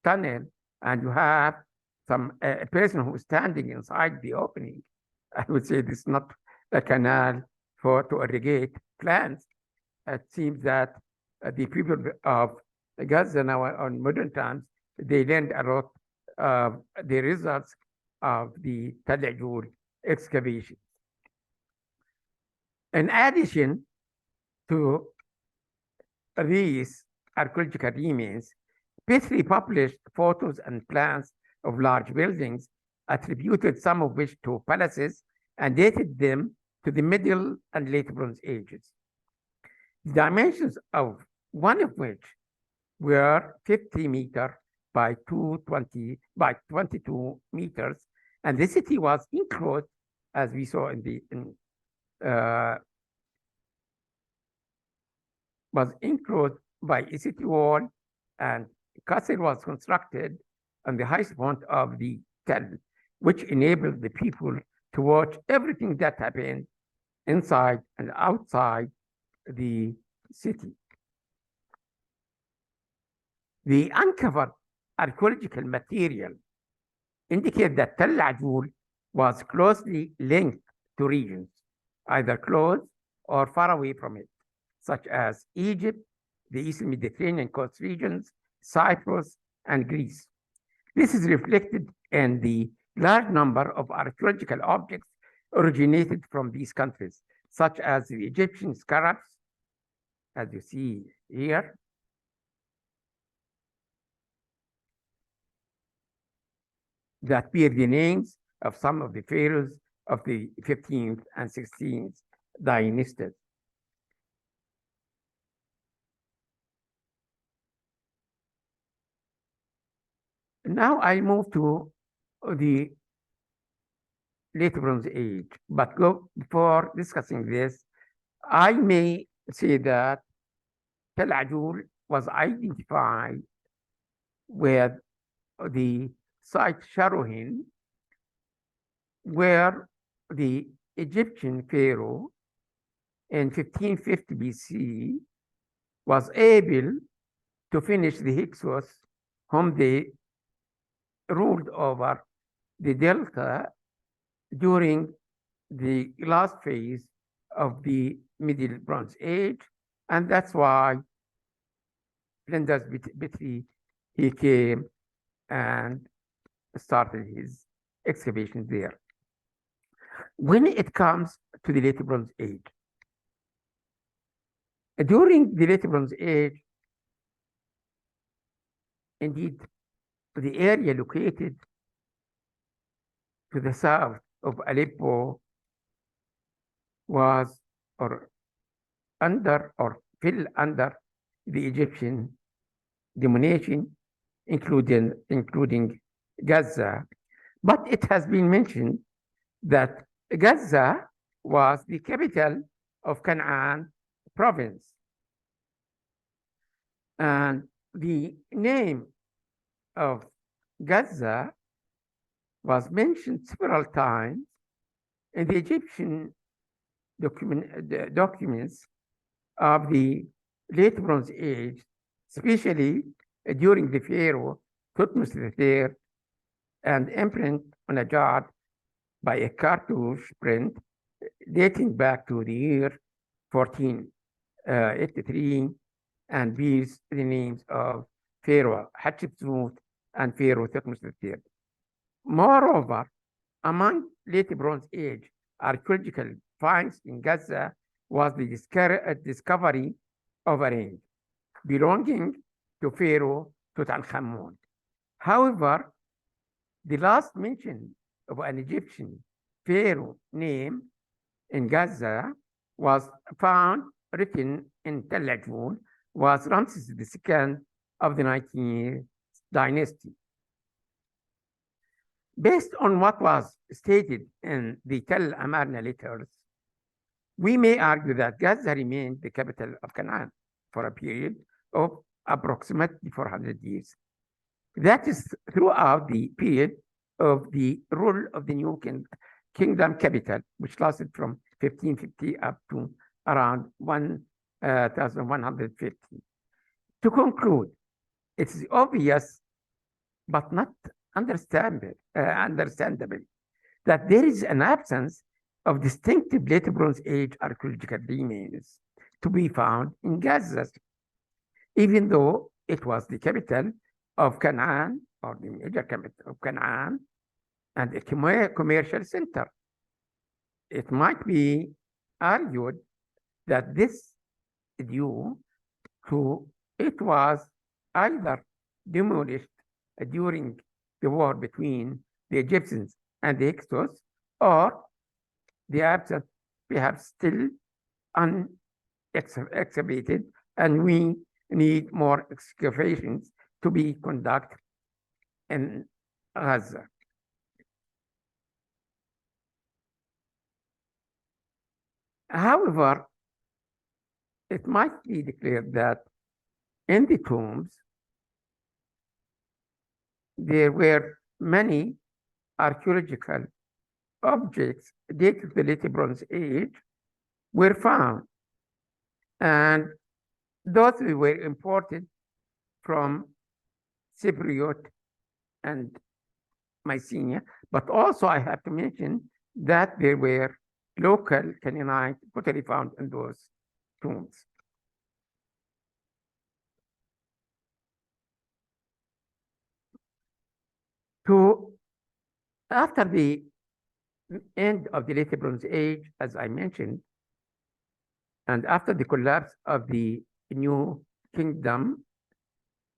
tunnel, and you have a person who's standing inside the opening, I would say this is not a canal to irrigate plants. It seems that the people of Gaza now on modern times, they learned a lot of the results of the Tel Ajur excavation. In addition to these archaeological remains, Petrie published photos and plans of large buildings, attributed some of which to palaces, and dated them to the Middle and Late Bronze Ages. The dimensions of one of which were 50 meters by 220 by 22 meters, and the city was enclosed, as we saw was enclosed by a city wall, and castle was constructed on the highest point of the tell, which enabled the people to watch everything that happened inside and outside the city. The uncovered archaeological material indicate that Tel Ajur was closely linked to regions, either close or far away from it, such as Egypt, the Eastern Mediterranean coast regions, Cyprus, and Greece. This is reflected in the large number of archaeological objects originated from these countries, such as the Egyptian scarabs, as you see here, that bear the names of some of the pharaohs of the 15th and 16th dynasties. Now I move to the Late Bronze Age, but before discussing this, I may say that Tel Ajur was identified with the site Sharuhin, where the Egyptian pharaoh in 1550 BC was able to finish the Hyksos, whom they ruled over the Delta during the last phase of the Middle Bronze Age, and that's why Flinders Petrie, he came and started his excavation there. When it comes to the Late Bronze Age, during the Late Bronze Age, indeed, the area located to the south of Aleppo was or fell under the Egyptian domination, including Gaza. But it has been mentioned that Gaza was the capital of Canaan province. And the name of Gaza was mentioned several times in the Egyptian documents of the Late Bronze Age, especially during the pharaoh Thutmose III, and imprint on a jar by a cartouche print dating back to the year 1483, and bears the names of Pharaoh Hatshepsut and Pharaoh Thutmose III. Moreover, among Late Bronze Age archaeological finds in Gaza was the discovery of a ring belonging to Pharaoh Tutankhamun. However, the last mention of an Egyptian pharaoh name in Gaza was found written in Tel Ajur was Ramses II of the 19th dynasty. Based on what was stated in the Tel Amarna letters, we may argue that Gaza remained the capital of Canaan for a period of approximately 400 years. That is throughout the period of the rule of the new kingdom capital, which lasted from 1550 up to around 1150. To conclude, it's obvious but not understandable that there is an absence of distinctive Late Bronze Age archaeological remains to be found in Gaza, even though it was the capital of Canaan, or the major capital of Canaan, and a commercial center. It might be argued that this is due to it was either demolished during the war between the Egyptians and the Hyksos, or the absent perhaps still unexcavated, and we need more excavations to be conducted in Gaza. However, it might be declared that in the tombs, there were many archaeological objects dated to the late Bronze Age were found, and those were imported from Cypriot and Mycenae, but also I have to mention that there were local Canaanite pottery found in those tombs. After the end of the late Bronze Age, as I mentioned, and after the collapse of the New Kingdom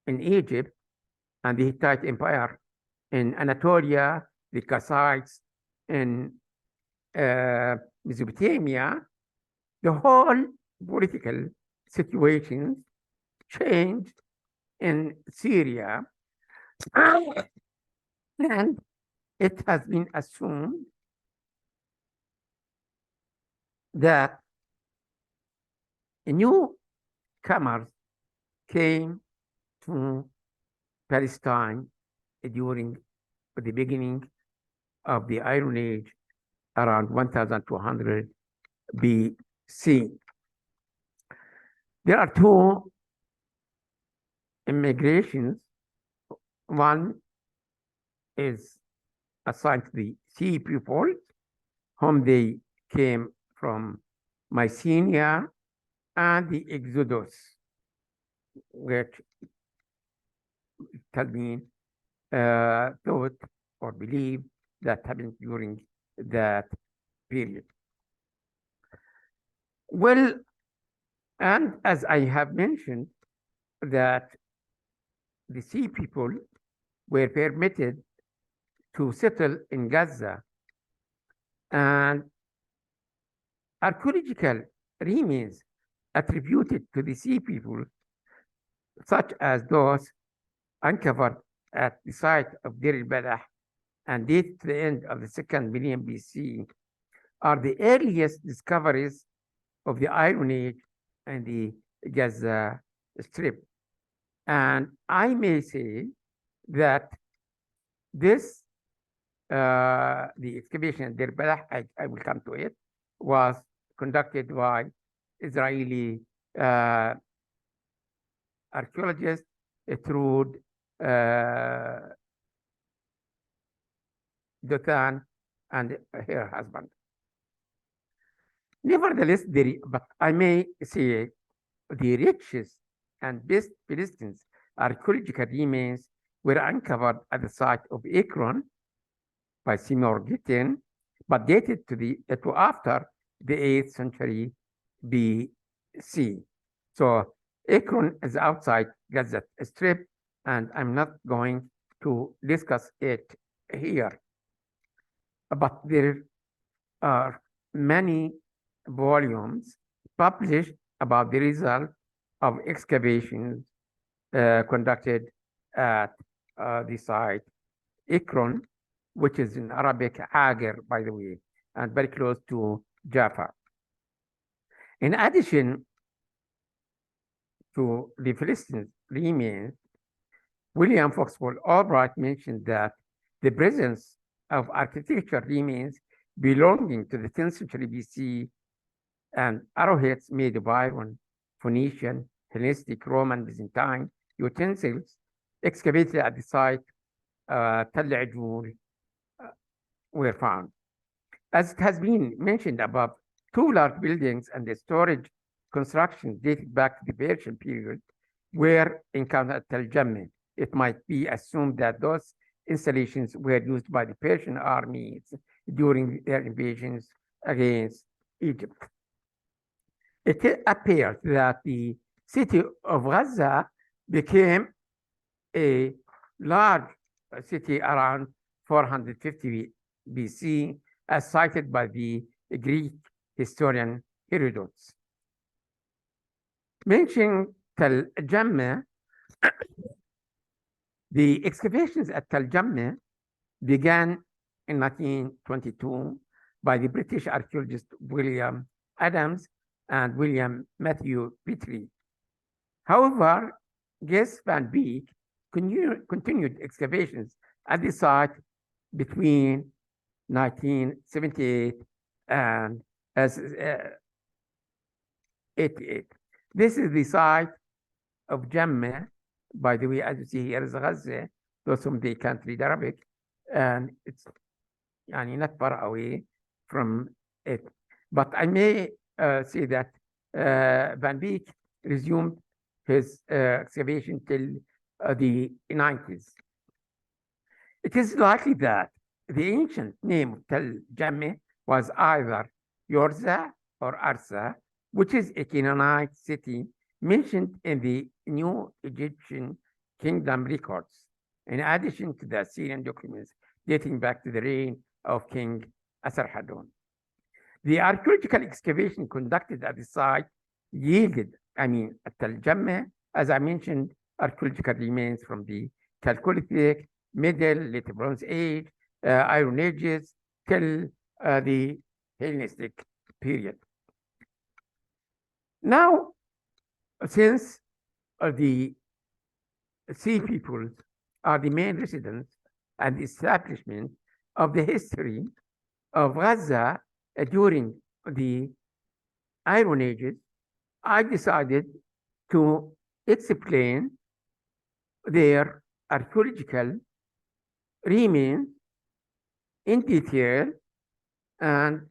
in Egypt and the Hittite Empire in Anatolia, the Kassites in Mesopotamia, the whole political situation changed in Syria, and it has been assumed that newcomers came to Palestine during the beginning of the Iron Age around 1200 BC. There are two immigrations. One is assigned to the sea people, whom they came from Mycenae, and the Exodus, which has been thought or believed that happened during that period. Well, and as I have mentioned, that the sea people were permitted to settle in Gaza, and archaeological remains attributed to the sea people, such as those uncovered at the site of Deir el-Balah and date to the end of the 2nd millennium BC, are the earliest discoveries of the Iron Age and the Gaza Strip. And I may say that this, the excavation at Deir el-Balah, I will come to it, was conducted by Israeli archaeologist through Dathan and her husband. Nevertheless, but I may say the richest and best Philistines archaeological remains were uncovered at the site of Ekron by Seymour Gittin, but dated to after the 8th century BC. So Ekron is outside Gaza Strip, and I'm not going to discuss it here. But there are many volumes published about the result of excavations conducted at the site Ekron, which is in Arabic Ager, by the way, and very close to Jaffa. In addition to the Philistine remains, William Foxwell Albright mentioned that the presence of architecture remains belonging to the 10th century BC and arrowheads made of iron, Phoenician, Hellenistic, Roman, Byzantine utensils excavated at the site Tal Ajul were found. As it has been mentioned above, 2 large buildings and the storage construction dated back to the Persian period were encountered at Tel Jamme. It might be assumed that those installations were used by the Persian armies during their invasions against Egypt. It appears that the city of Gaza became a large city around 450 BC, as cited by the Greek historian Herodotus. Mentioning Tel Jamme, the excavations at Tel Jamme began in 1922 by the British archaeologist William Adams and William Matthew Petrie. However, Ges van Beek continued excavations at the site between 1978 and 88. This is the site of Jamme. By the way, as you see here is Gaza, those whom they can't read Arabic, and it's not far away from it. But I may say that Van Beek resumed his excavation till the 90s. It is likely that the ancient name of Tel Jamme was either Yorza or Arsa, which is a Canaanite city mentioned in the New Egyptian Kingdom records, in addition to the Assyrian documents dating back to the reign of King Esarhaddon. The archaeological excavation conducted at the site yielded, at Tel Jamme, as I mentioned, archaeological remains from the Chalcolithic, Middle, Late Bronze Age, Iron Ages, till the Hellenistic period. Now, since the sea peoples are the main residents and establishment of the history of Gaza during the Iron Ages, I decided to explain their archaeological remains in detail, and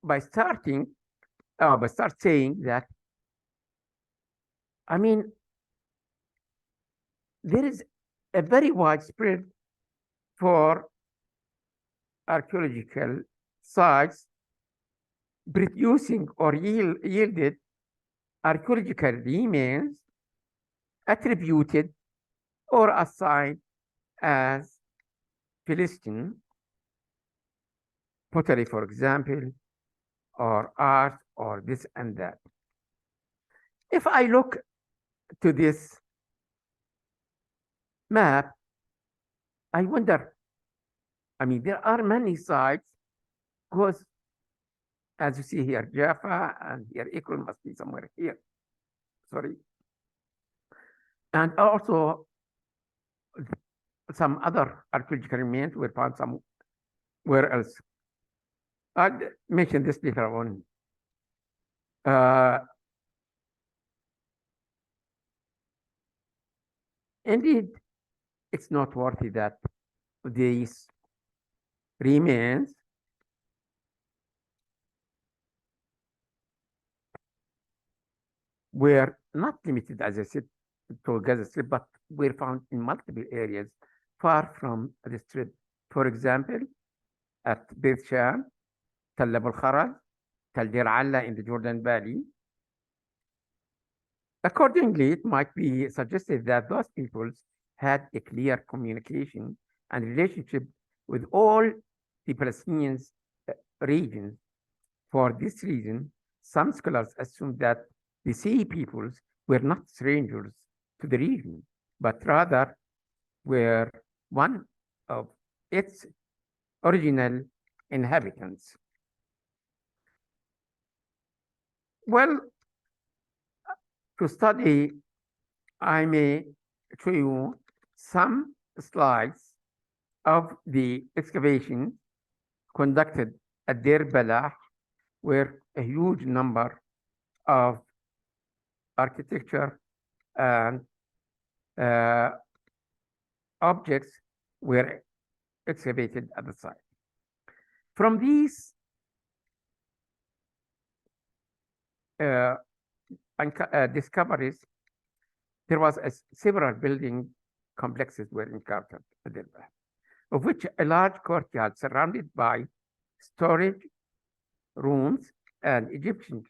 by start saying that, there is a very widespread for archaeological sites producing or yielded archaeological remains attributed or assigned as Philistine pottery, for example, or art, or this and that. If I look to this map, I wonder, there are many sites, because as you see here, Jaffa, and here Ekron must be somewhere here. Sorry. And also some other archaeological remains were found somewhere else. I'll mention this later on. Indeed, it's noteworthy that these remains were not limited, as I said, to Gaza Strip, but were found in multiple areas far from the Strip. For example, at Beit Sham, Tel Abul Kharaj, Tel Dir Alla in the Jordan Valley. Accordingly, it might be suggested that those peoples had a clear communication and relationship with all the Palestinian regions. For this reason, some scholars assume that the sea peoples were not strangers to the region, but rather were one of its original inhabitants. Well, to study, I may show you some slides of the excavation conducted at Deir Balah, where a huge number of architecture and objects were excavated at the site. From these discoveries, there was several building complexes were encountered, of which a large courtyard surrounded by storage rooms and Egyptian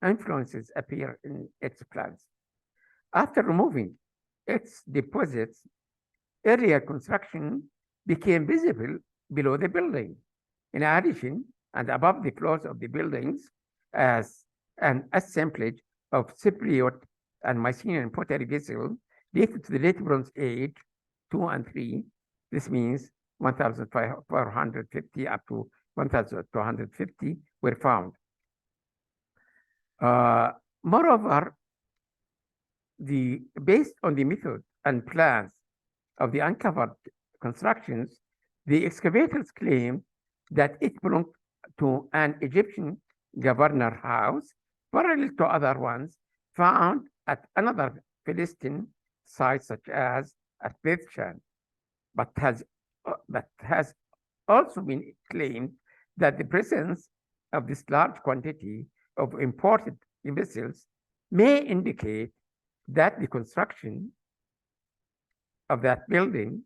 influences appear in its plans. After removing its deposits, earlier construction became visible below the building. In addition, and above the floors of the buildings, as an assemblage of Cypriot and Mycenaean pottery vessels dated to the late Bronze Age 2 and 3. This means 1,450 up to 1,250 were found. Moreover, based on the method and plans of the uncovered constructions, the excavators claimed that it belonged to an Egyptian governor house, parallel to other ones found at another Philistine site, such as at Beth Shan, but has also been claimed that the presence of this large quantity of imported vessels may indicate that the construction of that building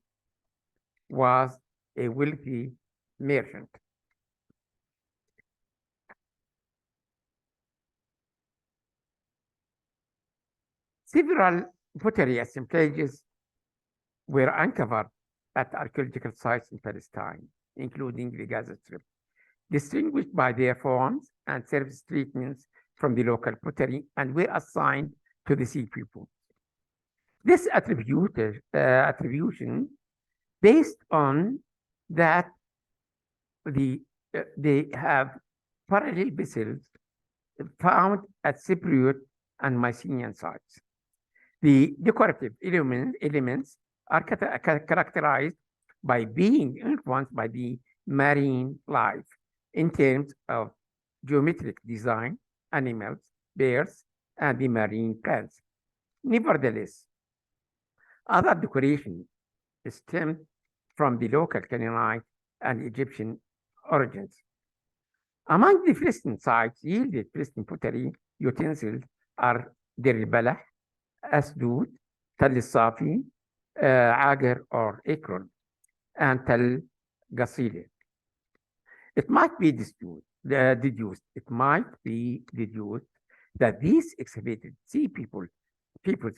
was a wealthy merchant. Several pottery assemblages were uncovered at archaeological sites in Palestine, including the Gaza Strip, distinguished by their forms and surface treatments from the local pottery, and were assigned to the sea people. This attribution, based on that they have parallel vessels found at Cypriot and Mycenaean sites. The decorative elements are characterized by being influenced by the marine life in terms of geometric design, animals, birds, and the marine plants. Nevertheless, other decoration stemmed from the local Canaanite and Egyptian origins. Among the Philistine sites yielded Philistine pottery utensils are Deir al-Balah, Asdod, Tal al-Safi, Agar or Ekron, and Tal Gasile. It might be deduced that these excavated sea people's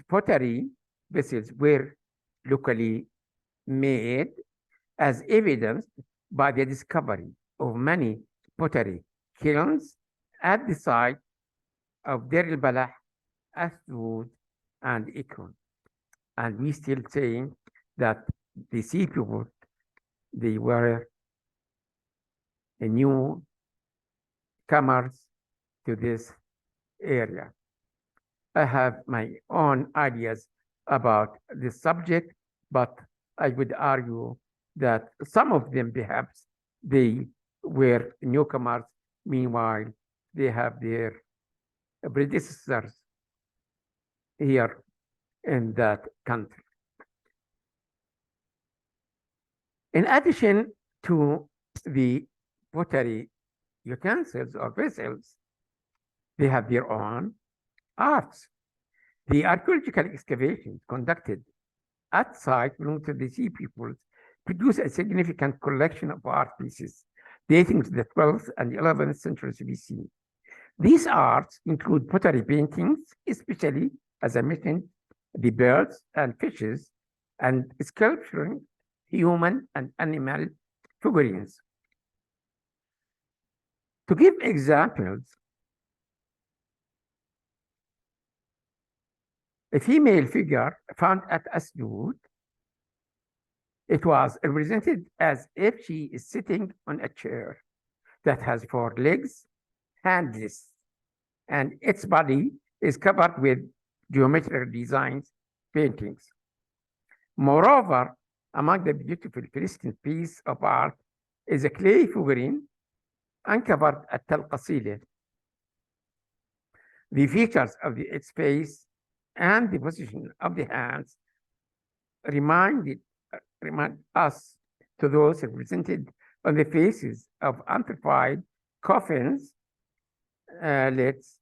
pottery vessels were locally made, as evidenced by the discovery of many pottery kilns at the site of Deir al-Balah, Asdod, and Ekron. And we still saying that the sea people, they were a new comers to this area. I have my own ideas about this subject, but I would argue that some of them perhaps they were newcomers. Meanwhile, they have their predecessors here in that country. In addition to the pottery utensils or vessels, they have their own arts. The archaeological excavations conducted at site belonging to the sea peoples produce a significant collection of art pieces dating to the 12th and 11th centuries BC. These arts include pottery paintings, especially, as I mentioned, the birds and fishes, and sculpturing human and animal figurines. To give examples, a female figure found at Asdod, it was represented as if she is sitting on a chair that has 4 legs, handless, and its body is covered with geometric designs, paintings. Moreover, among the beautiful Philistine piece of art is a clay figurine uncovered at Tal Qasile. The features of its face and the position of the hands remind us to those represented on the faces of amplified coffins, lids,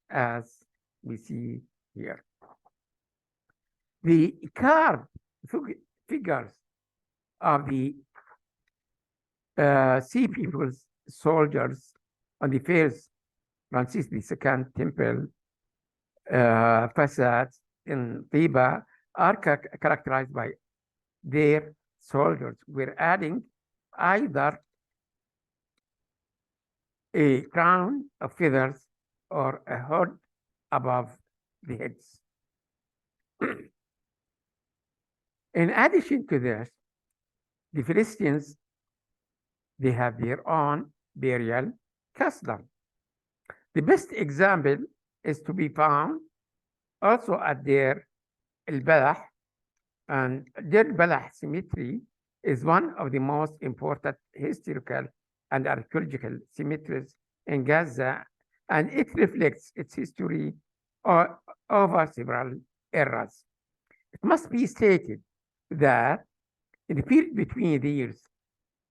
as we see here. The carved figures of the sea people's soldiers on the first Francis II temple facades in Tiba are characterized by their soldiers were adding either a crown of feathers or a hood above the heads. In addition to this, the Philistines, they have their own burial custom. The best example is to be found also at their al-Balah, and their Balah cemetery is one of the most important historical and archaeological cemeteries in Gaza, and it reflects its history over several eras. It must be stated that in the period between the years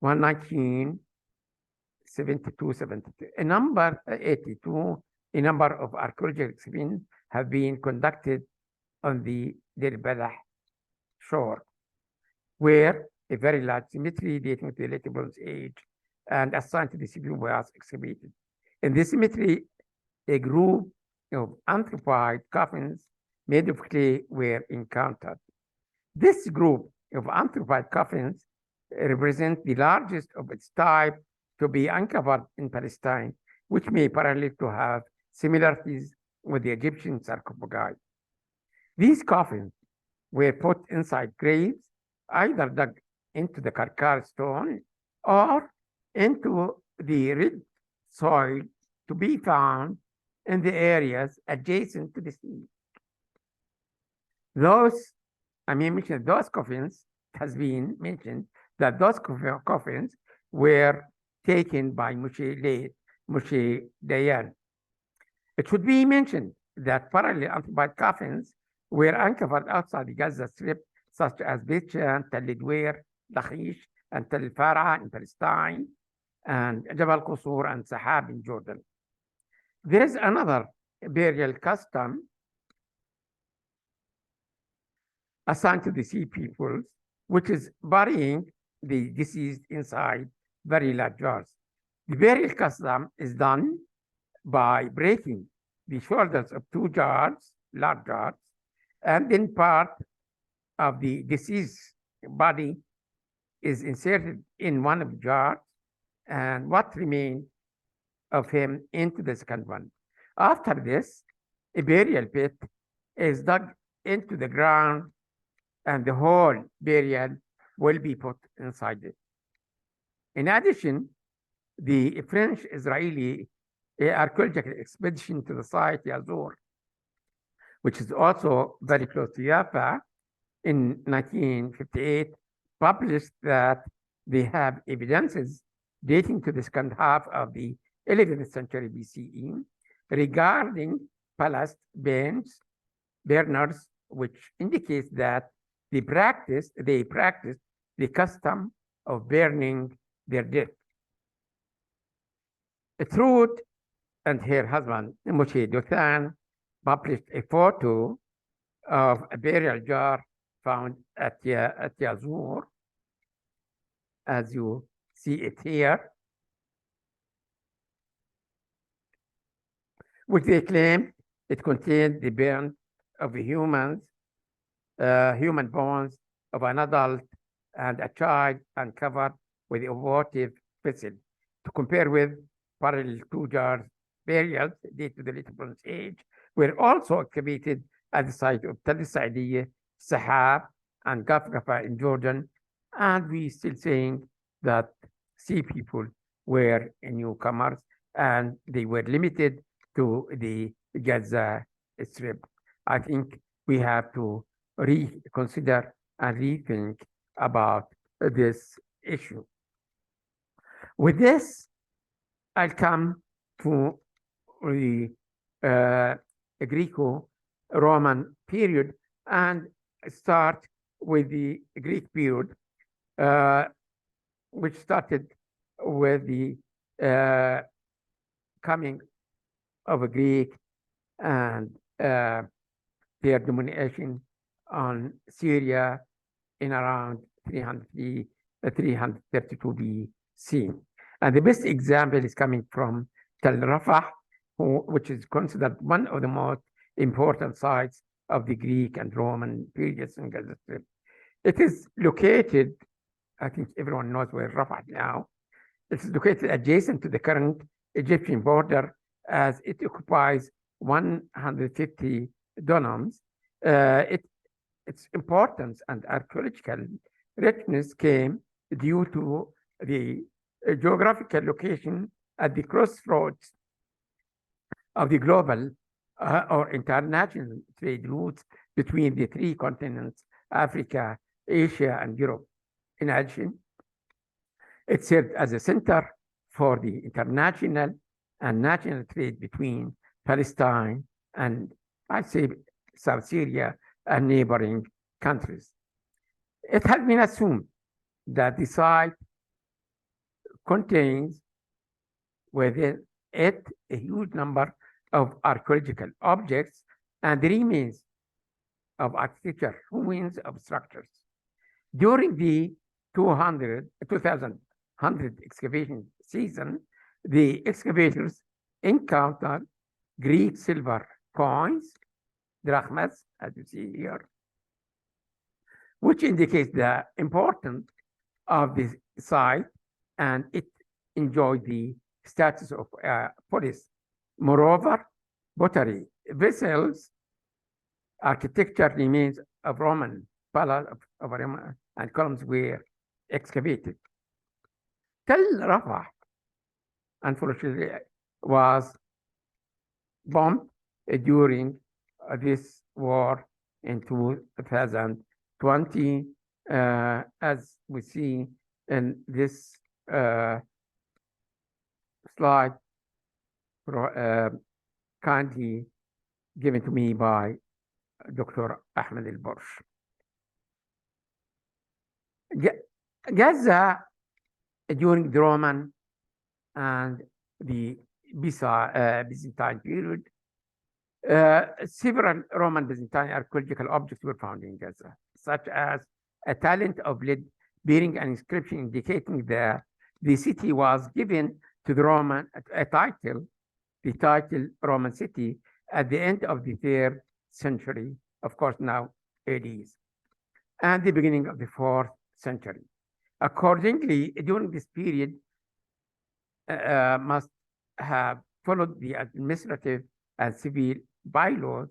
1972-73, a number of archaeological experiments have been conducted on the Deir Balah shore, where a very large cemetery dating to the late Bronze Age and assigned to the civil was excavated. In this cemetery, a group of anthropoid coffins made of clay were encountered. This group of anthropoid coffins represent the largest of its type to be uncovered in Palestine, which may parallel to have similarities with the Egyptian sarcophagi. These coffins were put inside graves, either dug into the Karkar stone or into the red soil to be found in the areas adjacent to the sea. Those coffins, it has been mentioned that those coffins were taken by late Moshe Dayan. It should be mentioned that parallel anthropoid coffins were uncovered outside the Gaza Strip, such as Beit Shan, Tel Edwer, Lachish, and Tel Farah in Palestine, and Jabal Qusur and Sahab in Jordan. There is another burial custom assigned to the sea peoples, which is burying the deceased inside very large jars. The burial custom is done by breaking the shoulders of two jars, large jars, and then part of the deceased body is inserted in one of the jars, and what remains of him into the second one. After this, a burial pit is dug into the ground, and the whole burial will be put inside it. In addition, the French-Israeli archaeological expedition to the site Yazur, which is also very close to Jaffa, in 1958, published that they have evidences dating to the second half of the 11th century BCE regarding palast burners, which indicates that they practiced the custom of burning their dead. Truth and her husband, Moshe Dothan, published a photo of a burial jar found at Yazur, as you see it here, which they claim it contained the bones of human bones of an adult and a child uncovered with abortive vessel, to compare with parallel two jars burials dated to the late Bronze Age, were also excavated at the site of Tel Saidiyah, Sahab, and Gaza in Jordan, and we still saying that sea people were newcomers and they were limited to the Gaza Strip. I think we have to reconsider and rethink about this issue. With this, I'll come to the Greco-Roman period and start with the Greek period, which started with the coming of a Greek and their domination on Syria in around 332 BC. And the best example is coming from Tel Rafah, which is considered one of the most important sites of the Greek and Roman periods in Gaza Strip. It is located, I think everyone knows where Rafah now. It's located adjacent to the current Egyptian border, as it occupies 150 dunams. Its importance and archaeological richness came due to the geographical location at the crossroads of the global or international trade routes between the three continents, Africa, Asia, and Europe. In addition, it served as a center for the international and national trade between Palestine and, I'd say, South Syria and neighboring countries. It has been assumed that the site contains within it a huge number of archaeological objects and the remains of architecture, ruins of structures. During the 2000 excavation season, the excavators encountered Greek silver coins, drachmas, as you see here, which indicates the importance of this site, and it enjoyed the status of polis. Moreover, pottery, vessels, architecture remains of Roman palace of Roman, and columns were excavated. Tel Rafah, unfortunately, was bombed during this war in 2020, as we see in this slide, kindly given to me by Dr. Ahmed al-Bursh. Gaza, during the Roman and the Byzantine period, several Roman Byzantine archaeological objects were found in Gaza, such as a talent of lead bearing an inscription indicating that the city was given to the Roman the title Roman city at the end of the 3rd century, of course now ADs, and the beginning of the 4th century. Accordingly, during this period, must have followed the administrative and civil bylaws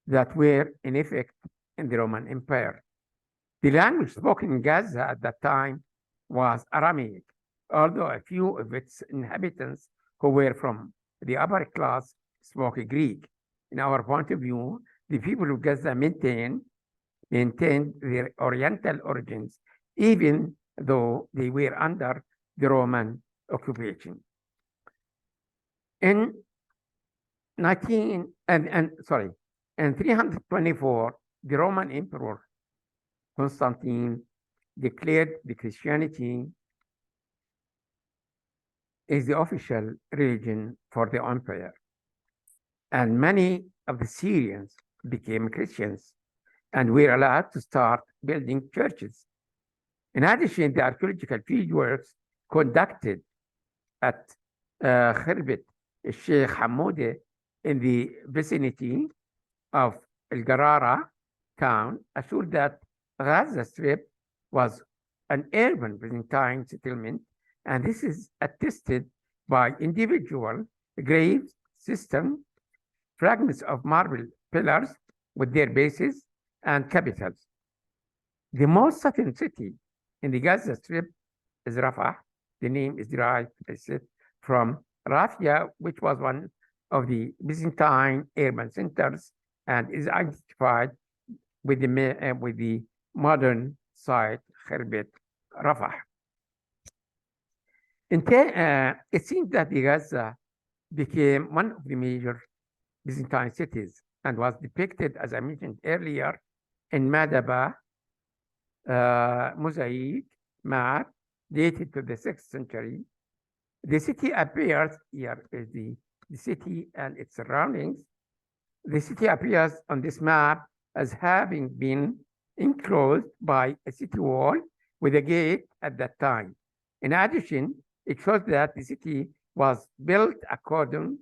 that were in effect in the Roman Empire. The language spoken in Gaza at that time was Aramaic, although a few of its inhabitants who were from the upper class spoke Greek. In our point of view, the people of Gaza maintained their Oriental origins, even though they were under the Roman occupation. In 324, the Roman Emperor Constantine declared the Christianity is the official religion for the empire, and many of the Syrians became Christians and were allowed to start building churches. In addition, the archaeological fieldworks conducted at Khirbet Sheikh Hamoudeh in the vicinity of El Garara town assured that Gaza Strip was an urban Byzantine settlement, and this is attested by individual graves, cisterns, fragments of marble pillars with their bases and capitals. The most southern city in the Gaza Strip is Rafah. The name is derived from Rafia, which was one of the Byzantine urban centers and is identified with the modern site Khirbet Rafah. It seems that the Gaza became one of the major Byzantine cities and was depicted, as I mentioned earlier, in Madaba mosaic map dated to the 6th century. The city appears, here is the the city and its surroundings. The city appears on this map as having been enclosed by a city wall with a gate at that time. In addition, it shows that the city was built according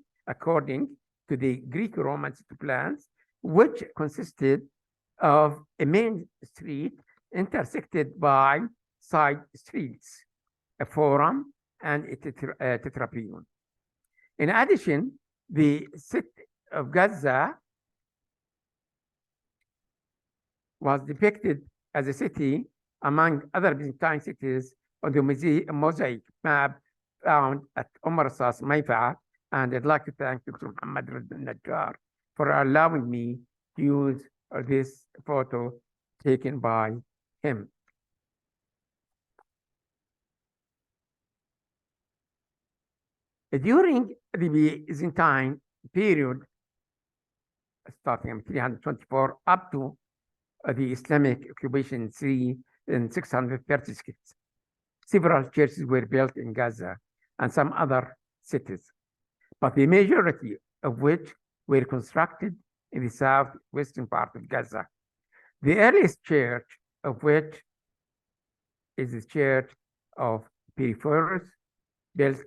to the Greek-Roman city plans, which consisted of a main street intersected by side streets, a forum, and a tetrapleon. In addition, the city of Gaza was depicted as a city among other Byzantine cities on the mosaic map found at Umarsas Mayfa, and I'd like to thank Dr. Muhammad Najjar for allowing me to use this photo taken by him. During the Byzantine period, starting in 324 up to the Islamic occupation in 636, several churches were built in Gaza and some other cities, but the majority of which were constructed in the southwestern part of Gaza. The earliest church of which is the church of Firas, built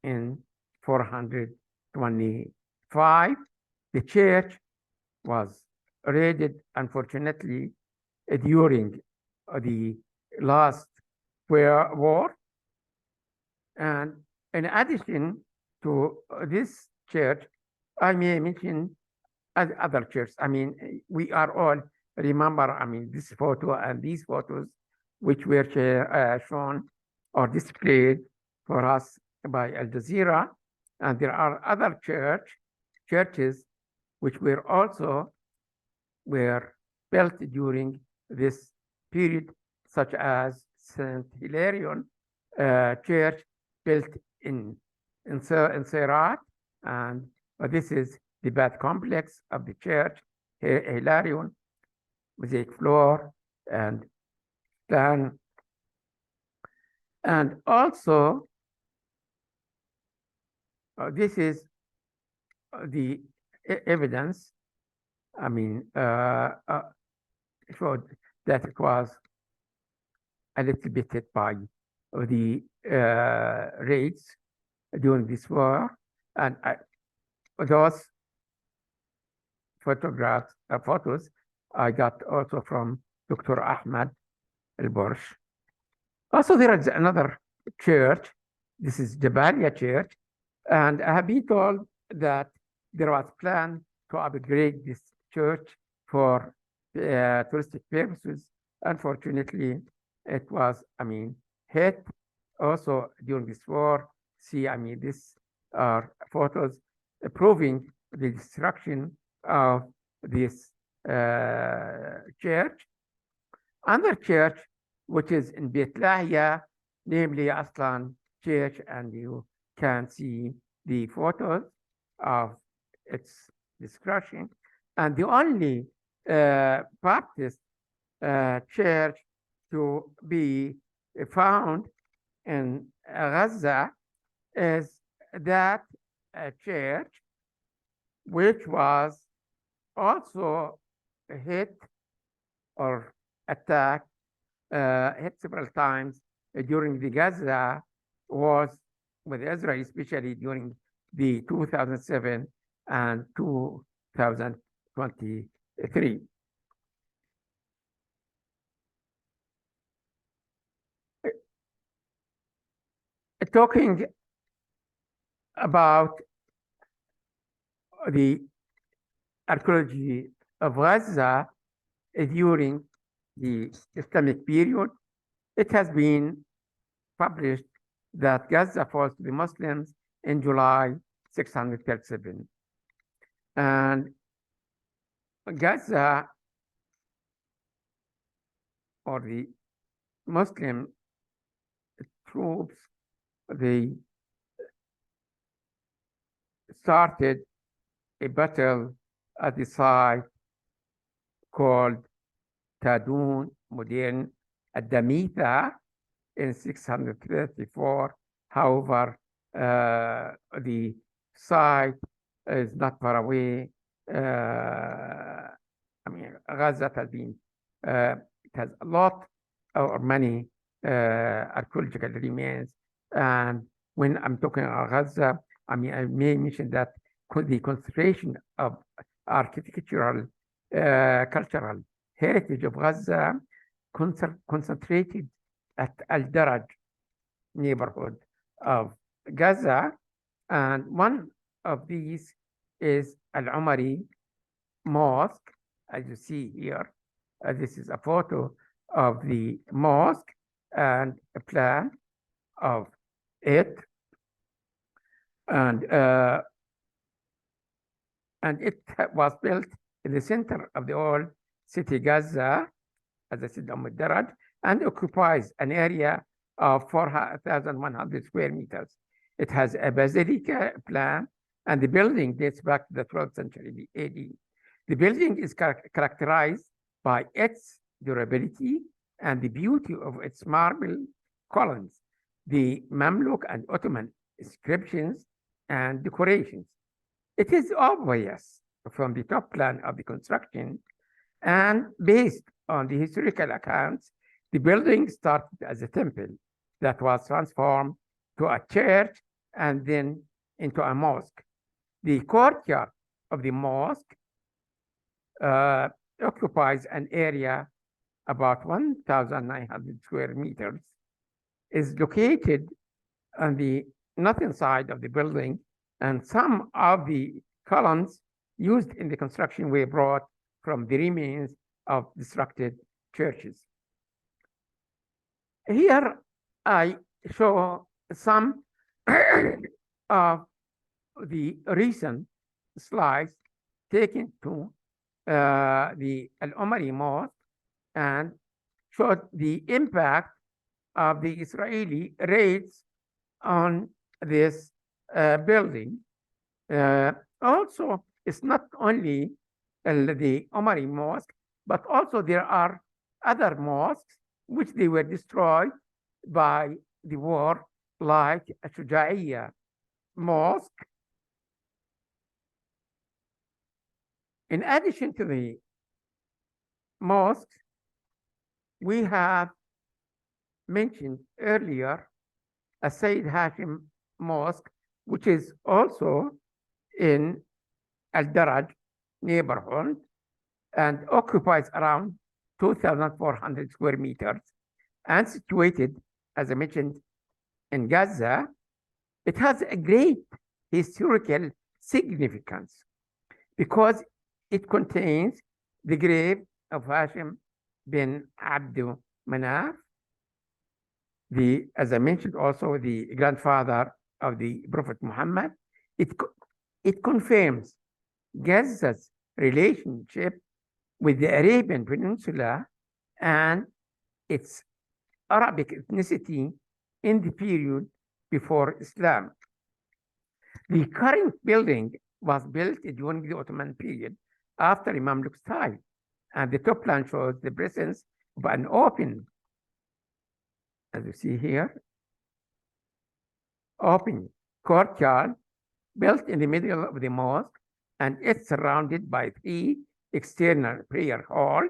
in 425. The church was raided, unfortunately, during the last war. And in addition to this church, I may mention other churches. I mean, we are all remember, I mean, this photo and these photos, which were shown or displayed for us by Al Jazeera. And there are other churches which were also built during this period, such as St. Hilarion Church, built in Serat, and this is the bath complex of the church, Hilarion, mosaic floor and plan. And also, this is the evidence, I mean, showed that it was a little bit hit by the raids during this war. And those photos I got also from Dr. Ahmed Al-Borsh. Also, there is another church. This is Jabalia Church. And I have been told that there was a plan to upgrade this church for touristic purposes. Unfortunately, it was, I mean, hit also during this war. See, I mean, these are photos proving the destruction of this church. Another church, which is in Beit Lahia, namely Aslan Church, and you can see the photos of its destruction. And the only Baptist church to be found in Gaza is that church, which was also hit or attacked, hit several times during the Gaza wars with Israel, especially during the 2007 and 2023. Talking about the archaeology of Gaza during the Islamic period, it has been published that Gaza falls to the Muslims in July 637. And Gaza, or the Muslim troops, they started a battle at the site called Tadun, modern Adamitha, in 634. However, the site is not far away. Gaza has been, it has a lot or many archaeological remains. And when I'm talking about Gaza, I may mention that the concentration of architectural, cultural heritage of Gaza concentrated at Al-Daraj neighborhood of Gaza. And one of these is Al-Umari Mosque, as you see here. This is a photo of the mosque and a plan of it. And it was built in the center of the old city Gaza, as I said, Moderator, and occupies an area of 4,100 square meters. It has a basilica plan, and the building dates back to the 12th century AD. The building is characterized by its durability and the beauty of its marble columns, the Mamluk and Ottoman inscriptions and decorations. It is obvious from the top plan of the construction, and based on the historical accounts, the building started as a temple that was transformed to a church and then into a mosque. The courtyard of the mosque occupies an area about 1,900 square meters, is located on the northern side of the building, and some of the columns used in the construction were brought from the remains of destructed churches. Here I show some of the recent slides taken to the Al-Umari Mosque and showed the impact of the Israeli raids on this building. Also, it's not only the Umari Mosque, but also there are other mosques which they were destroyed by the war, like Shuja'iyya Mosque. In addition to the mosques, we have mentioned earlier a Sayyid Hashim Mosque, which is also in Al-Daraj neighborhood and occupies around 2,400 square meters and situated, as I mentioned, in Gaza. It has a great historical significance because it contains the grave of Hashim bin Abdul Manaf, as I mentioned, also the grandfather of the Prophet Muhammad. It confirms Gaza's relationship with the Arabian Peninsula and its Arabic ethnicity in the period before Islam. The current building was built during the Ottoman period after Imam Mamluk's time, and the top plan shows the presence of an open, as you see here, open courtyard built in the middle of the mosque, and it's surrounded by 3 external prayer halls,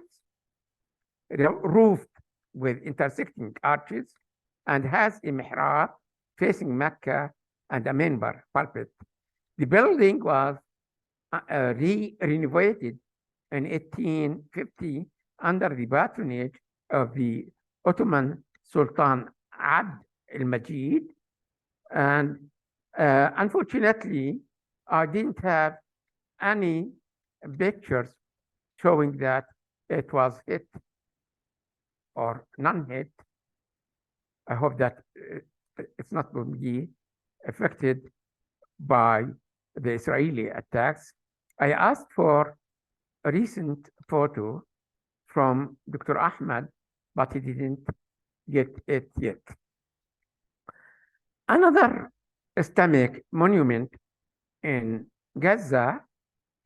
roofed with intersecting arches, and has a mihrab facing Mecca and a minbar pulpit. The building was renovated in 1850 under the patronage of the Ottoman Sultan Abd al-Majid. And unfortunately, I didn't have any pictures showing that it was hit or non-hit. I hope that it's not going to be affected by the Israeli attacks. I asked for a recent photo from Dr. Ahmed, but he didn't get it yet. Another Islamic monument in Gaza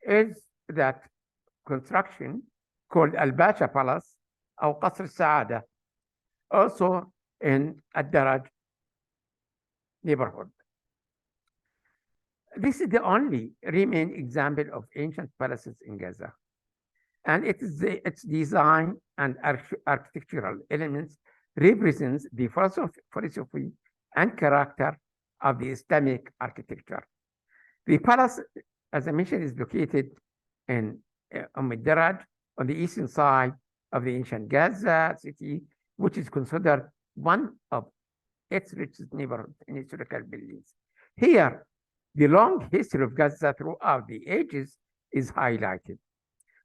is that construction called Al-Basha Palace or Qasr al-Saada, also in Al-Daraj neighborhood. This is the only remaining example of ancient palaces in Gaza. And its design and architectural elements represents the philosophy and character of the Islamic architecture. The palace, as I mentioned, is located in Moderator on the eastern side of the ancient Gaza city, which is considered one of its richest neighborhoods in historical buildings. Here, the long history of Gaza throughout the ages is highlighted.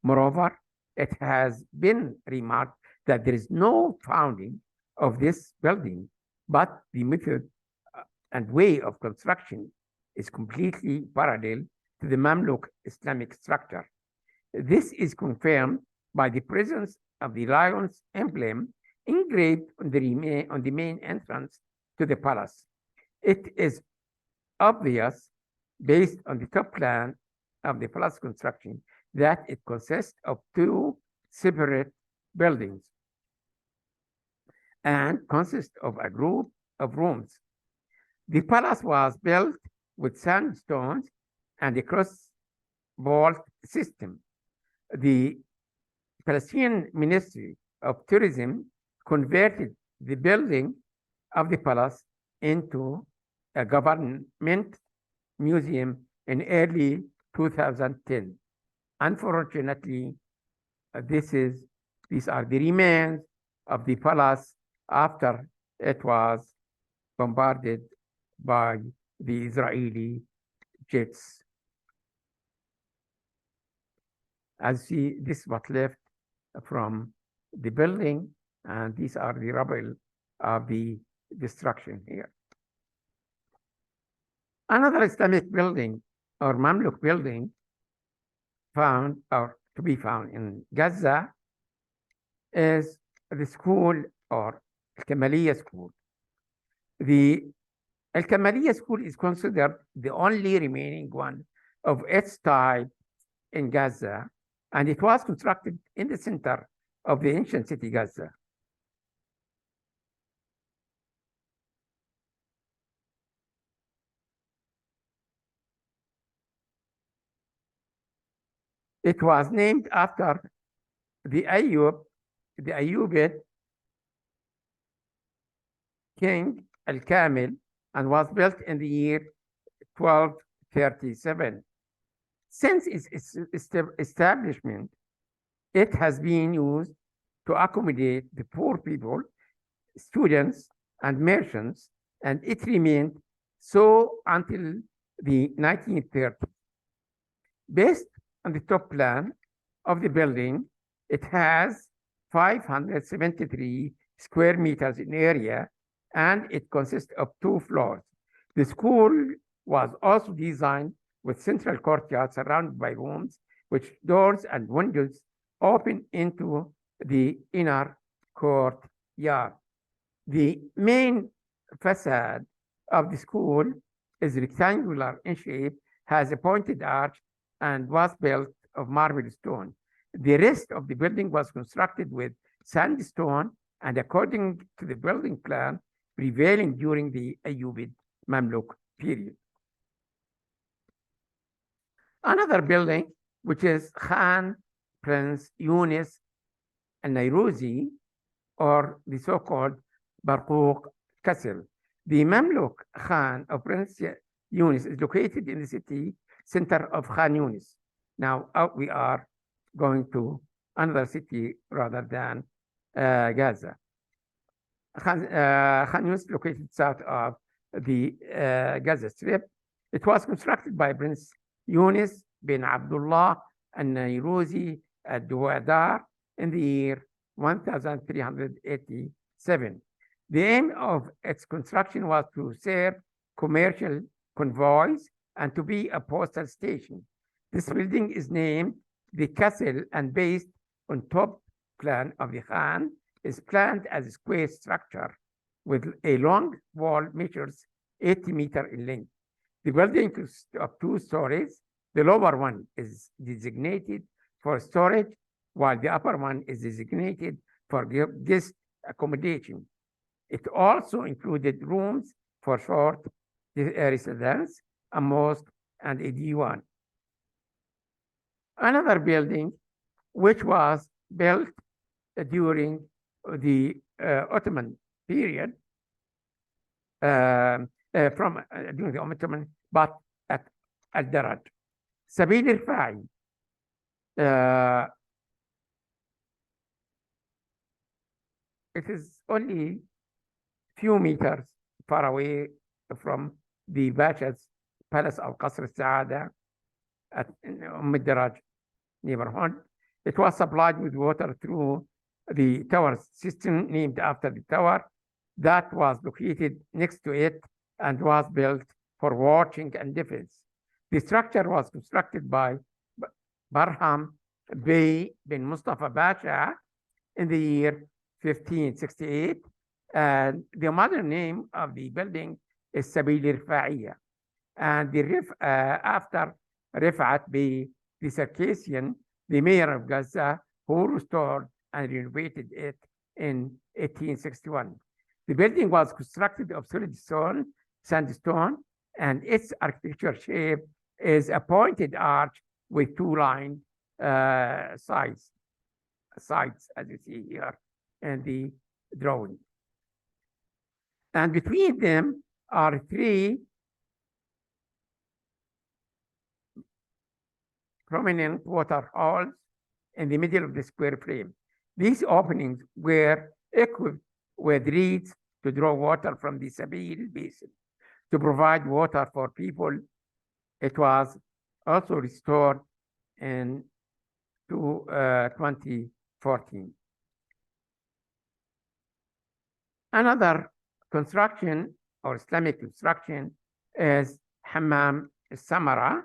Moreover, it has been remarked that there is no founding of this building, but the method and way of construction is completely parallel to the Mamluk Islamic structure. This is confirmed by the presence of the lion's emblem engraved on the main entrance to the palace. It is obvious, based on the top plan of the palace construction, that it consists of two separate buildings and consists of a group of rooms. The palace was built with sandstones and a cross-vault system. The Palestinian Ministry of Tourism converted the building of the palace into a government museum in early 2010. Unfortunately, these are the remains of the palace after it was bombarded by the Israeli jets. As you see, this is what left from the building, and these are the rubble of the destruction here. Another Islamic building or Mamluk building found or to be found in Gaza is the school or Al-Kamaliya school. The Al-Kamaliya school is considered the only remaining one of its type in Gaza, and it was constructed in the center of the ancient city Gaza. It was named after the Ayyubid king Al-Kamil, and was built in the year 1237. Since its establishment, it has been used to accommodate the poor people, students, and merchants, and it remained so until the 1930s. Based on the top plan of the building, it has 573 square meters in area, and it consists of 2 floors. The school was also designed with central courtyard surrounded by rooms, which doors and windows open into the inner courtyard. The main facade of the school is rectangular in shape, has a pointed arch, and was built of marble stone. The rest of the building was constructed with sandstone, and according to the building plan prevailing during the Ayyubid Mamluk period. Another building, which is Khan Prince Yunus al-Nairuzi, or the so-called Barqouq Castle. The Mamluk Khan of Prince Yunus is located in the city center of Khan Yunus. Now we are going to another city rather than Gaza. Khan Yunus is located south of the Gaza Strip. It was constructed by Prince Yunus bin Abdullah al-Nairuzi al-Duwadar in the year 1387. The aim of its construction was to serve commercial convoys and to be a postal station. This building is named the castle, and based on top plan of the Khan, is planned as a square structure with a long wall measures 80 meters in length. The building consists of 2 stories. The lower one is designated for storage, while the upper one is designated for guest accommodation. It also included rooms for short residence, a mosque, and a D1. Another building, which was built during the Ottoman period, during the Ottoman, but at Al-Daraj. Sabil al-Fa'i, it is only few meters far away from the Basha's palace of Qasr al-Saada at Al-Daraj neighborhood. It was supplied with water through the tower system named after the tower that was located next to it and was built for watching and defense. The structure was constructed by Barham Bey bin Mustafa Basha in the year 1568, and the modern name of the building is Sabil al-Fa'iyya. And after Rifat Bey, the Circassian, the mayor of Gaza, who restored and renovated it in 1861. The building was constructed of solid sandstone, and its architecture shape is a pointed arch with two-lined sides, as you see here in the drawing. And between them are three prominent water holes in the middle of the square frame. These openings were equipped with reeds to draw water from the Sabil basin to provide water for people. It was also restored in 2014. Another construction or Islamic construction is Hammam al-Samara.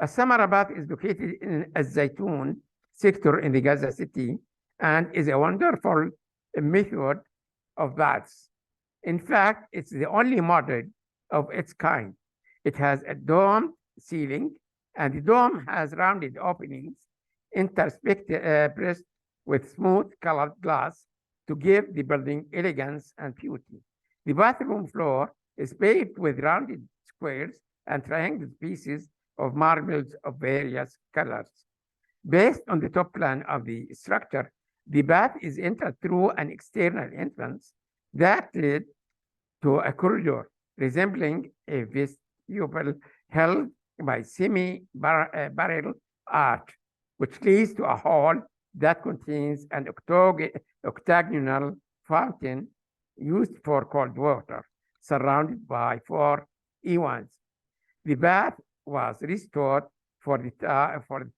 Samara bath is located in Zeidan sector in the Gaza city and is a wonderful method of baths. In fact, it's the only model of its kind. It has a domed ceiling, and the dome has rounded openings interspersed with smooth colored glass to give the building elegance and beauty. The bathroom floor is paved with rounded squares and triangular pieces of marbles of various colors. Based on the top plan of the structure, the bath is entered through an external entrance that led to a corridor resembling a vestibule held by semi-barrel arch, which leads to a hall that contains an octagonal fountain used for cold water, surrounded by 4 Iwans. The bath was restored for the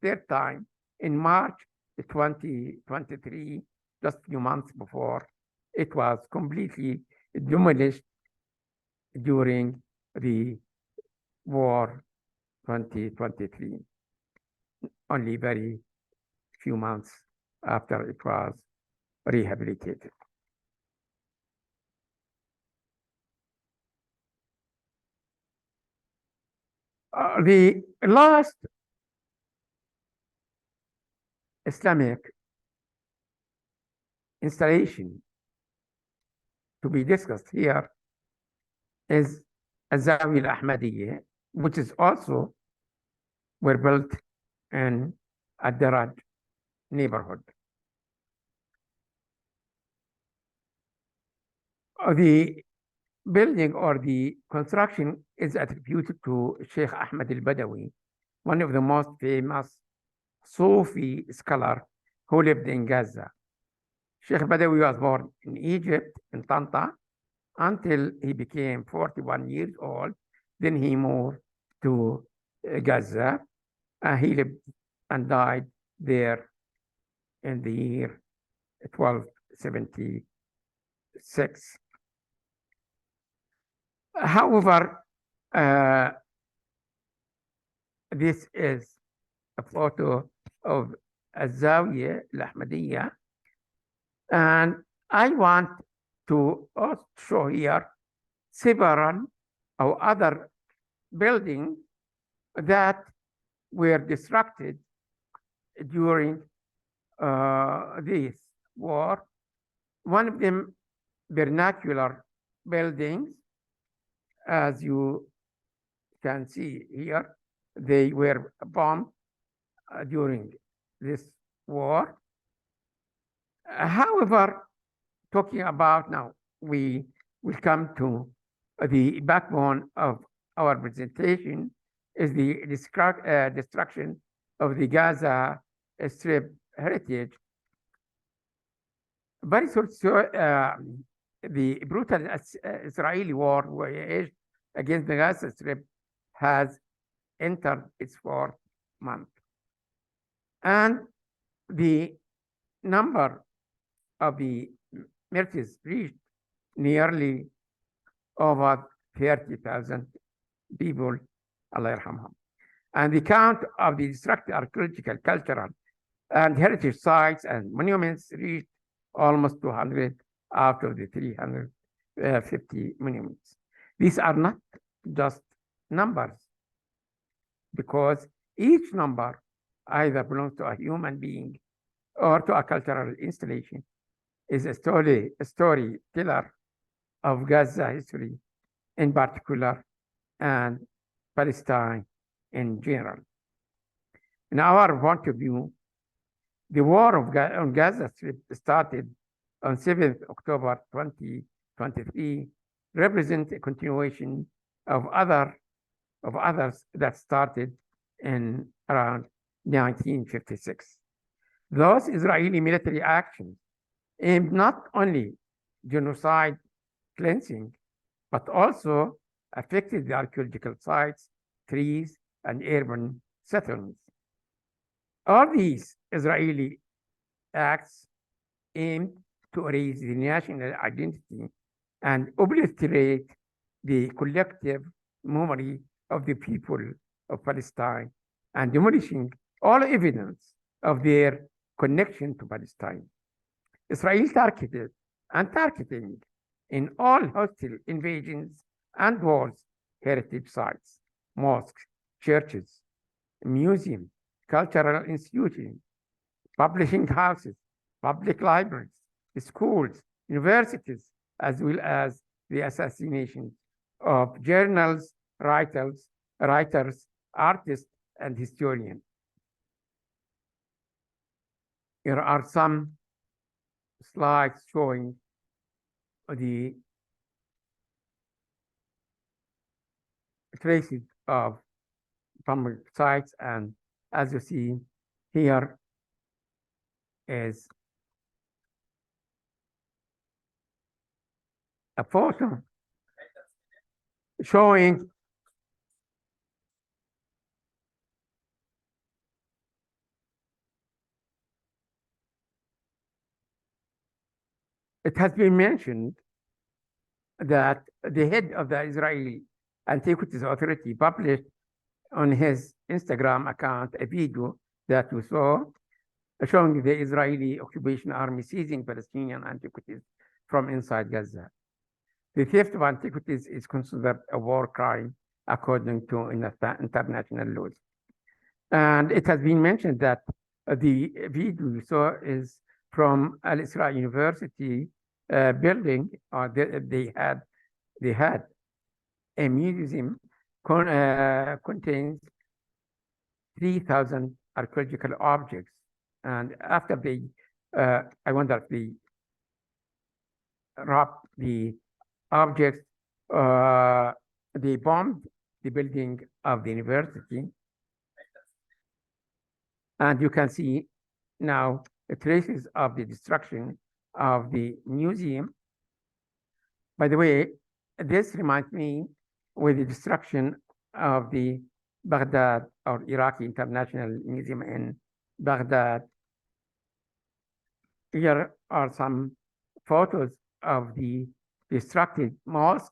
third time in March 2023, just a few months before it was completely demolished during the war 2023, only very few months after it was rehabilitated. The last Islamic installation to be discussed here is Zawi al-Ahmadiyya, which is also were built in Al-Daraj neighborhood. The building or the construction is attributed to Sheikh Ahmad al-Badawi, one of the most famous Sufi scholar who lived in Gaza. Sheikh Badawi was born in Egypt, in Tanta, until he became 41 years old. Then he moved to Gaza. He lived and died there in the year 1276. However, this is a photo of Zawiya al-Ahmadiyya, and I want to also show here several or other buildings that were destructed during this war. One of them, vernacular buildings, as you can see here, they were bombed during this war. However, talking about now, we will come to the backbone of our presentation is the destruction of the Gaza Strip heritage. But it's also the brutal Israeli war waged against the Gaza Strip has entered its fourth month. And the number of the martyrs reached nearly over 30,000 people, Allah yarhamhum. And the count of the destructed archaeological, cultural, and heritage sites and monuments reached almost 200 out of the 350 monuments. These are not just numbers, because each number either belongs to a human being or to a cultural installation, is a storyteller of Gaza history in particular and Palestine in general. In our point of view, the war on Gaza Strip started on 7th October 2023, represents a continuation of others that started in around 1956. Those Israeli military actions aimed not only genocide cleansing, but also affected the archaeological sites, trees, and urban settlements. All these Israeli acts aimed to erase the national identity and obliterate the collective memory of the people of Palestine, and demolishing all evidence of their connection to Palestine. Israel targeted and targeting in all hostile invasions and wars heritage sites, mosques, churches, museums, cultural institutions, publishing houses, public libraries, schools, universities, as well as the assassination of journals, writers, artists, and historians. Here are some slides showing the traces of public sites, and as you see here is a photo showing it has been mentioned that the head of the Israeli Antiquities Authority published on his Instagram account a video that we saw showing the Israeli occupation army seizing Palestinian antiquities from inside Gaza. The theft of antiquities is considered a war crime according to international laws. And it has been mentioned that the video you saw is from Al-Isra University building, or they had a museum contains 3,000 archaeological objects. And after they, I wonder if they robbed the objects, they bombed the building of the university. And you can see now the traces of the destruction of the museum. By the way, this reminds me with the destruction of the Baghdad or Iraqi International Museum in Baghdad. Here are some photos of the destructed mosque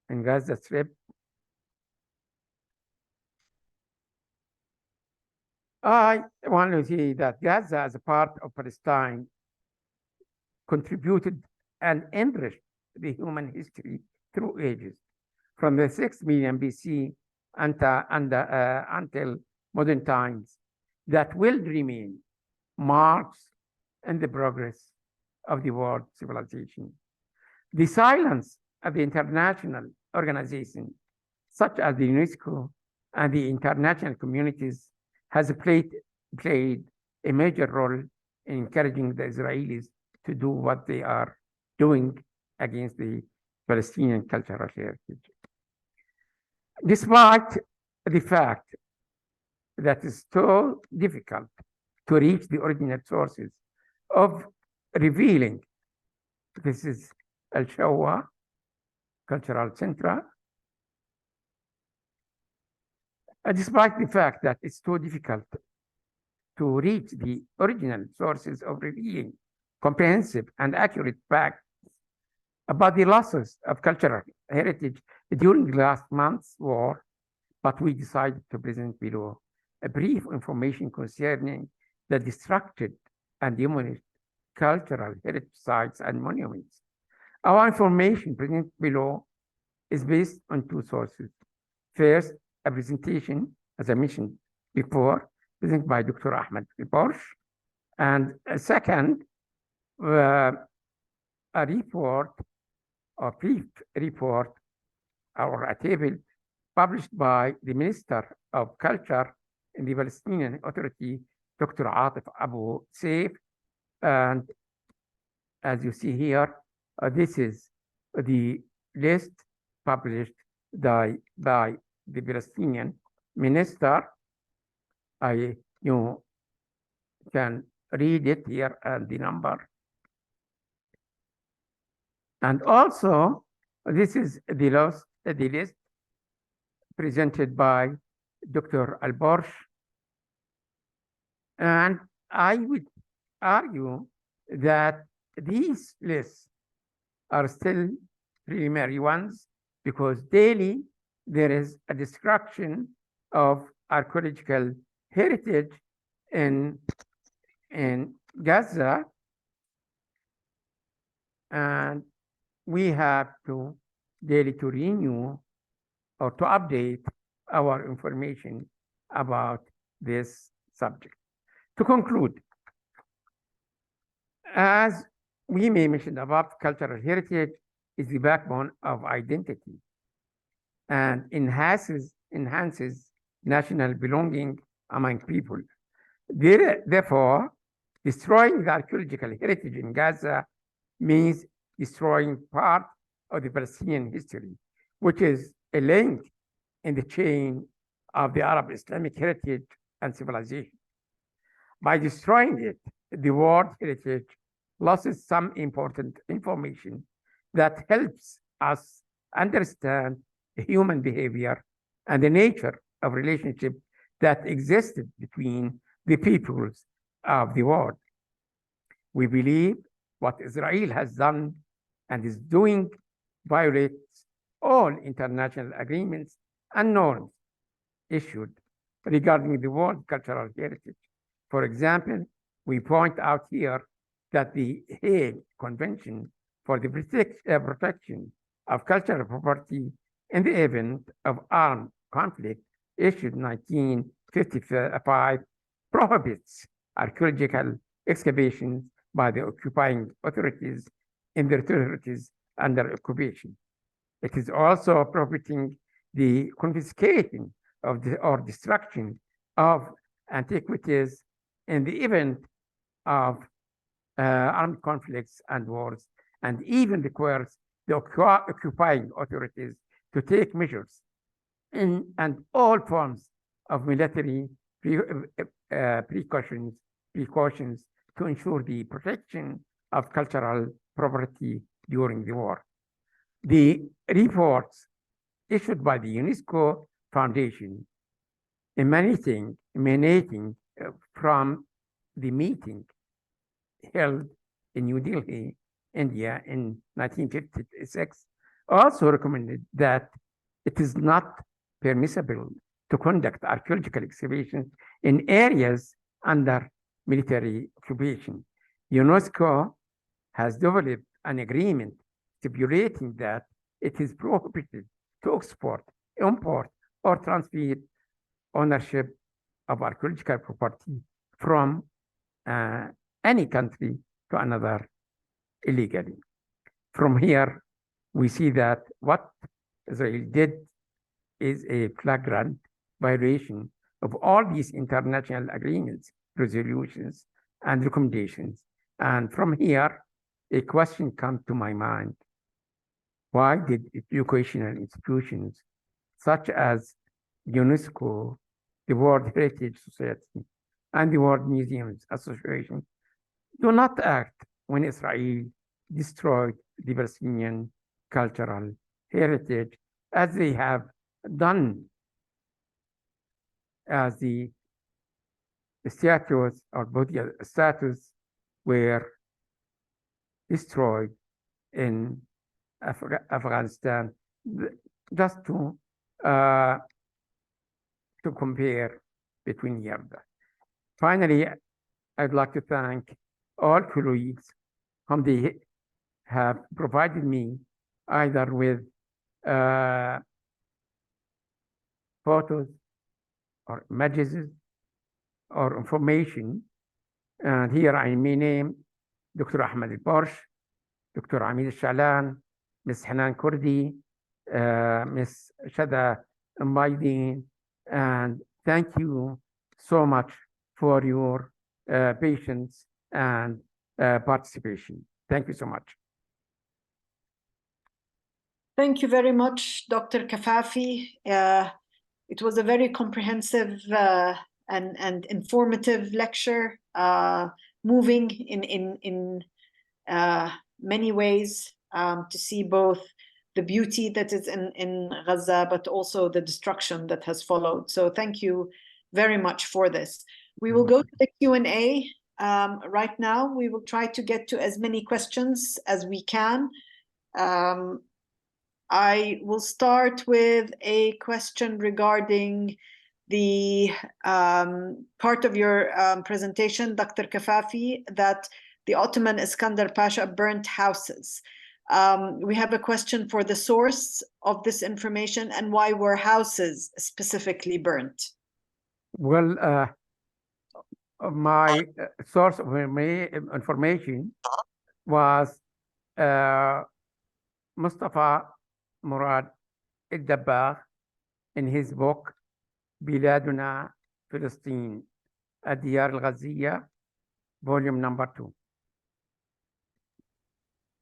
in Gaza Strip. I want to say that Gaza, as a part of Palestine, contributed and enriched the human history through ages, from the 6 million BC until modern times, that will remain marks in the progress of the world civilization. The silence of the international organization such as the UNESCO and the international communities, has played a major role in encouraging the Israelis to do what they are doing against the Palestinian cultural heritage. Despite the fact that it's so difficult to reach the original sources of revealing, this is Al-Shawa Cultural Center, despite the fact that it's so difficult to reach the original sources of revealing comprehensive and accurate facts about the losses of cultural heritage during last month's war, but we decided to present below a brief information concerning the destructed and demolished cultural heritage sites and monuments. Our information presented below is based on two sources. First, a presentation, as I mentioned before, presented by Dr. Ahmed Prof, and second, a report, or brief report, or a table published by the Minister of Culture in the Palestinian Authority, Dr. Atif Abu Saif. And as you see here, this is the list published by the Palestinian Minister. You can read it here and the number. And also, this is the list presented by Dr. Al-Borsh. And I would argue that these lists are still preliminary ones, because daily there is a destruction of archaeological heritage in Gaza, and we have to daily to renew or to update our information about this subject. To conclude, as we may mention above, cultural heritage is the backbone of identity and enhances national belonging among people. Therefore, destroying the archaeological heritage in Gaza means destroying part of the Palestinian history, which is a link in the chain of the Arab Islamic heritage and civilization. By destroying it, the world heritage loses some important information that helps us understand human behavior and the nature of relationship that existed between the peoples of the world. We believe what Israel has done and is doing violates all international agreements and norms issued regarding the world cultural heritage. For example, we point out here that the Hague Convention for the protection of cultural property in the event of armed conflict, issued 1955, prohibits archaeological excavations by the occupying authorities in their territories under occupation. It is also prohibiting the confiscating of or destruction of antiquities in the event of armed conflicts and wars, and even requires the occupying authorities to take measures and all forms of military precautions to ensure the protection of cultural property during the war. The reports issued by the UNESCO Foundation emanating from the meeting held in New Delhi, India in 1956, also recommended that it is not permissible to conduct archaeological excavations in areas under military occupation. UNESCO has developed an agreement stipulating that it is prohibited to export, import, or transfer ownership of archaeological property from any country to another illegally. From here, we see that what Israel did is a flagrant violation of all these international agreements, resolutions, and recommendations. And from here, a question comes to my mind. Why did educational institutions such as UNESCO, the World Heritage Society, and the World Museums Association do not act when Israel destroyed the Palestinian cultural heritage as they have done, as the statues or Buddha statues were destroyed in Afghanistan, just to compare between years. Finally, I'd like to thank all colleagues whom they have provided me either with photos or images or information. And here I may name Dr. Ahmed al-Barsh, Dr. Amir al-Shalan, Ms. Hanan Kurdi, Ms. Shada Maidin, and thank you so much for your patience and participation. Thank you so much. Thank you very much, Dr. Kafafi. It was a very comprehensive and informative lecture, moving in many ways, to see both the beauty that is in Gaza, but also the destruction that has followed. So thank you very much for this. We will go to the Q&A right now. We will try to get to as many questions as we can. I will start with a question regarding the part of your presentation, Dr. Kafafi, that the Ottoman Iskandar Pasha burnt houses. We have a question for the source of this information and why were houses specifically burnt? Well, my source of information was Mustafa Murad al-Dabbagh in his book Biladuna Palestine, Ad-Diyar al-Ghaziyya, volume number 2.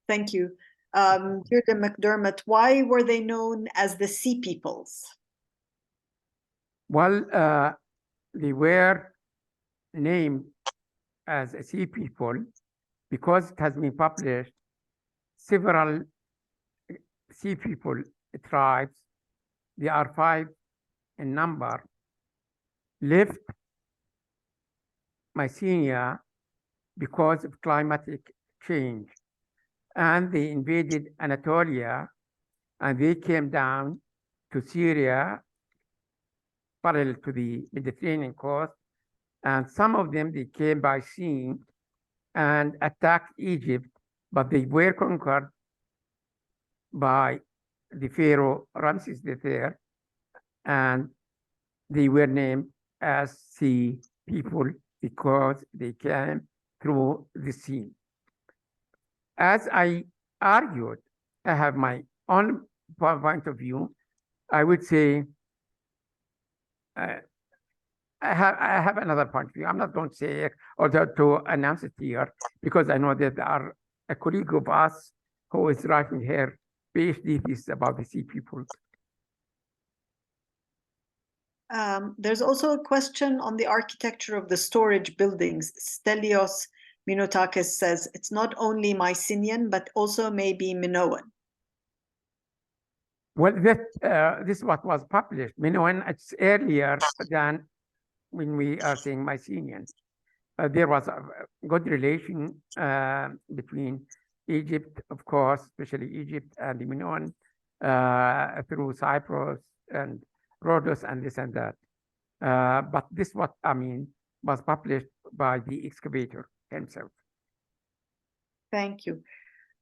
Thank you. Deirdre McDermott, why were they known as the Sea Peoples? Well, they were named as a Sea People because it has been published several Sea People tribes, they are 5 in number, left Mycenae because of climatic change. And they invaded Anatolia and they came down to Syria, parallel to the Mediterranean coast. And some of them, they came by sea and attacked Egypt, but they were conquered by the Pharaoh Ramses III, and they were named as Sea People because they came through the sea. As I argued, I have my own point of view. I would say I have another point of view. I'm not going to say it or to announce it here because I know that there are a colleague of us who is writing her PhD thesis about the Sea People. There's also a question on the architecture of the storage buildings. Stelios Minotakis says it's not only Mycenaean, but also maybe Minoan. Well, this is what was published. Minoan, it's earlier than when we are saying Mycenaean. There was a good relation between Egypt, of course, especially Egypt and the Minoan, through Cyprus and Rhodos and this and that. But this, what I mean, was published by the excavator himself. Thank you.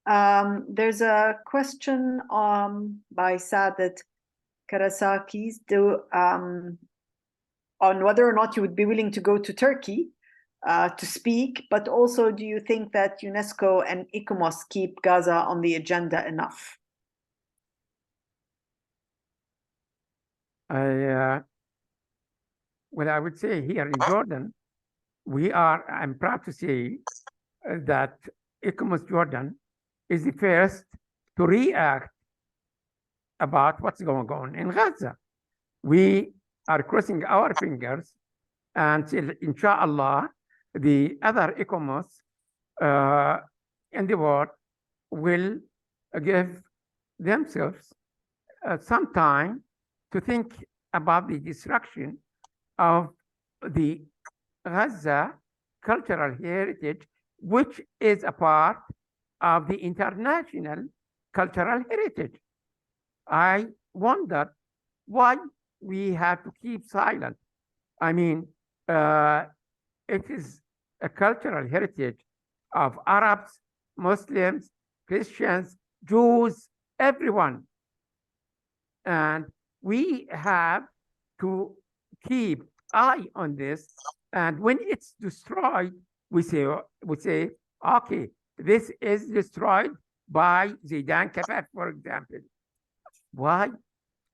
There's a question by Sadat Karasakis on whether or not you would be willing to go to Turkey to speak, but also do you think that UNESCO and ICOMOS keep Gaza on the agenda enough? Well, I would say here in Jordan, I'm proud to say that ICOMOS Jordan is the first to react about what's going on in Gaza. We are crossing our fingers until, inshallah, the other ICOMOS in the world will give themselves some time to think about the destruction of the Gaza cultural heritage, which is a part of the international cultural heritage. I wonder why we have to keep silent. I mean, it is a cultural heritage of Arabs, Muslims, Christians, Jews, everyone. And we have to keep eye on this. And when it's destroyed, we say, okay, this is destroyed by Zeidan Kafafi, for example. Why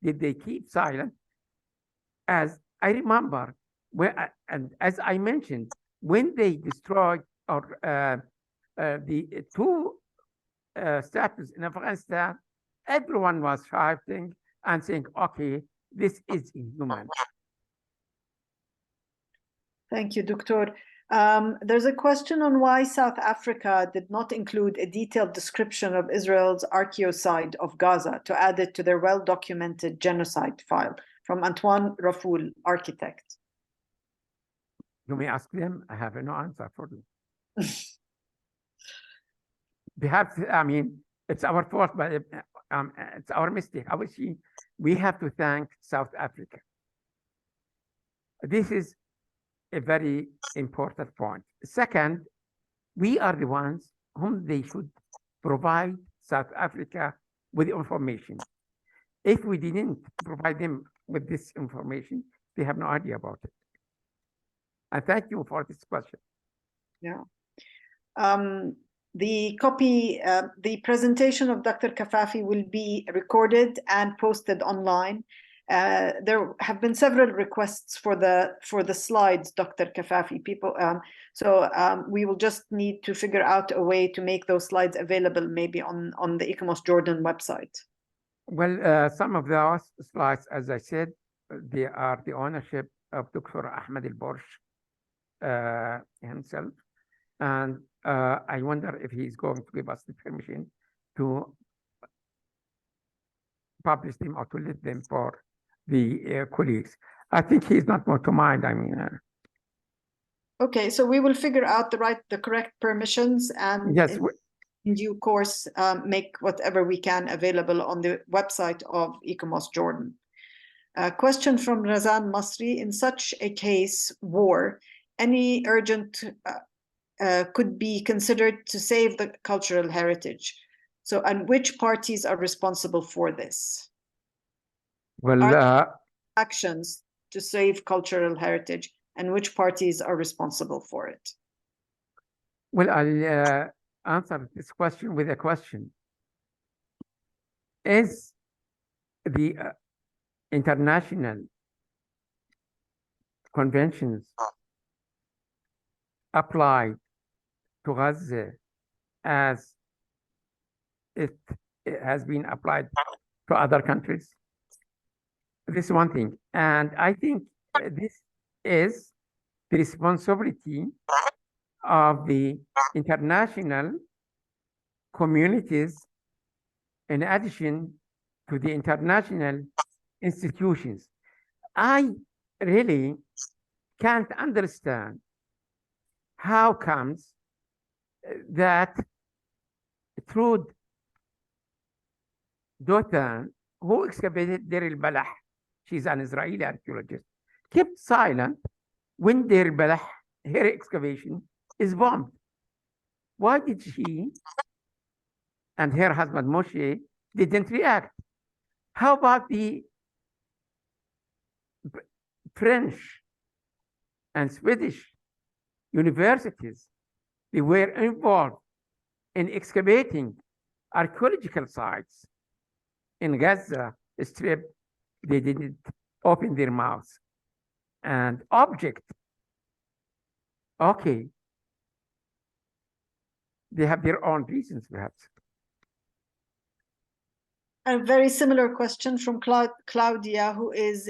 did they keep silent? As I remember, and as I mentioned, when they destroyed the two statues in Afghanistan, everyone was shouting and saying, okay, this is inhuman. Thank you, Doctor. There's a question on why South Africa did not include a detailed description of Israel's archaeocide of Gaza to add it to their well-documented genocide file, from Antoine Rafoul, architect. You may ask them. I have no answer for them. Perhaps, I mean, it's our fault, but it's our mistake. Obviously, we have to thank South Africa. This is a very important point. Second, we are the ones whom they should provide South Africa with information. If we didn't provide them with this information, they have no idea about it. And thank you for this question. Yeah. The presentation of Dr. Kafafi will be recorded and posted online. There have been several requests for the slides, Dr. Kafafi. We will just need to figure out a way to make those slides available, maybe on the ICOMOS Jordan website. Well, some of those slides, as I said, they are the ownership of Dr. Ahmed al-Borsh himself, and I wonder if he's going to give us the permission to publish them or to leave them for the colleagues. I think he's not going to mind. I mean, okay, so we will figure out the correct permissions, and yes, in due course make whatever we can available on the website of ICOMOS Jordan. A question from Razan Masri: in such a case, war, any urgent could be considered to save the cultural heritage. So, and which parties are responsible for this? Well, actions to save cultural heritage, and which parties are responsible for it? Well, I'll answer this question with a question. Is the international conventions applied to Gaza as it has been applied to other countries? This is one thing. And I think this is the responsibility of the international communities, in addition to the international institutions. I really can't understand how comes that through Dotan, who excavated Deir al-Balah, she's an Israeli archaeologist, kept silent when Deir al-Balah, her excavation, is bombed. Why did she and her husband Moshe didn't react? How about the French and Swedish universities? They were involved in excavating archaeological sites in Gaza Strip. They didn't open their mouths. And object, okay, they have their own reasons, perhaps. A very similar question from Claudia, who is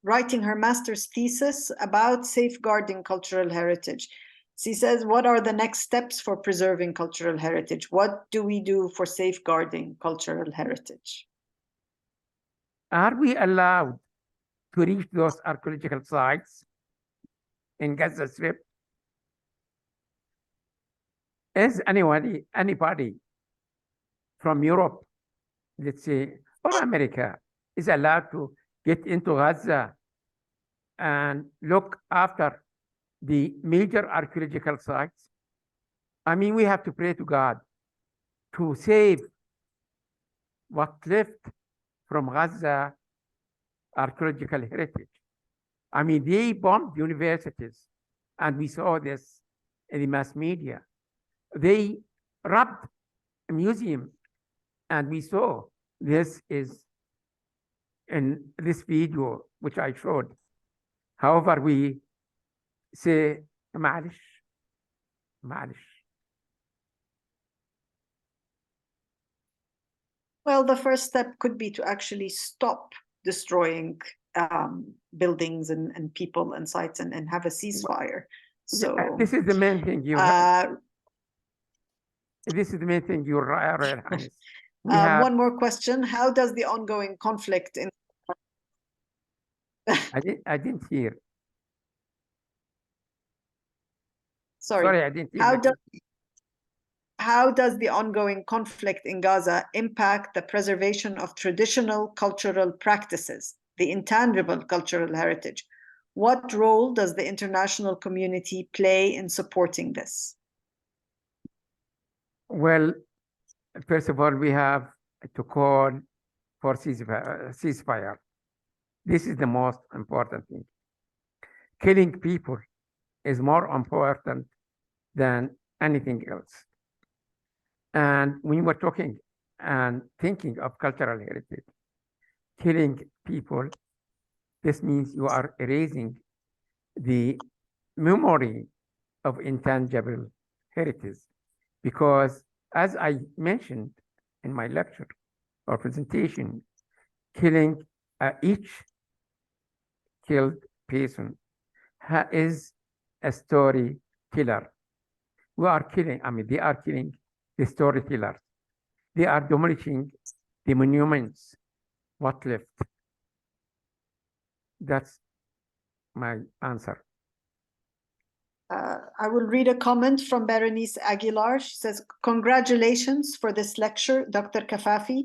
writing her master's thesis about safeguarding cultural heritage. She says, what are the next steps for preserving cultural heritage? What do we do for safeguarding cultural heritage? Are we allowed to reach those archaeological sites in Gaza Strip? Is anybody from Europe, let's say, or America, is allowed to get into Gaza and look after the major archaeological sites? I mean, we have to pray to God to save what's left from Gaza archaeological heritage. I mean, they bombed universities, and we saw this in the mass media. They robbed a museum, and we saw this is in this video, which I showed. However, we say, معلش. Well, the first step could be to actually stop destroying buildings and people and sites and have a ceasefire. So this is the main thing you have. This is the main thing, Your Royal Highness. One more question. How does the ongoing conflict in... I didn't hear. Sorry, I didn't hear. How does the ongoing conflict in Gaza impact the preservation of traditional cultural practices, the intangible cultural heritage? What role does the international community play in supporting this? Well, first of all, we have to call for ceasefire. This is the most important thing. Killing people is more important than anything else. And when we're talking and thinking of cultural heritage, killing people, this means you are erasing the memory of intangible heritage. Because as I mentioned in my lecture or presentation, killing each killed person is a storyteller. We are killing, they are killing the storytellers. They are demolishing the monuments, what left. That's my answer. I will read a comment from Berenice Aguilar. She says, congratulations for this lecture, Dr. Kafafi.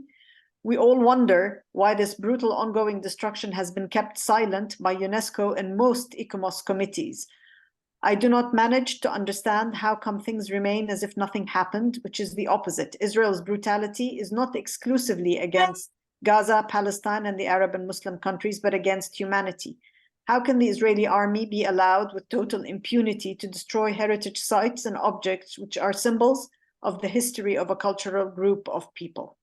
We all wonder why this brutal ongoing destruction has been kept silent by UNESCO and most ICOMOS committees. I do not manage to understand how come things remain as if nothing happened, which is the opposite. Israel's brutality is not exclusively against Gaza, Palestine, and the Arab and Muslim countries, but against humanity. How can the Israeli army be allowed with total impunity to destroy heritage sites and objects which are symbols of the history of a cultural group of people?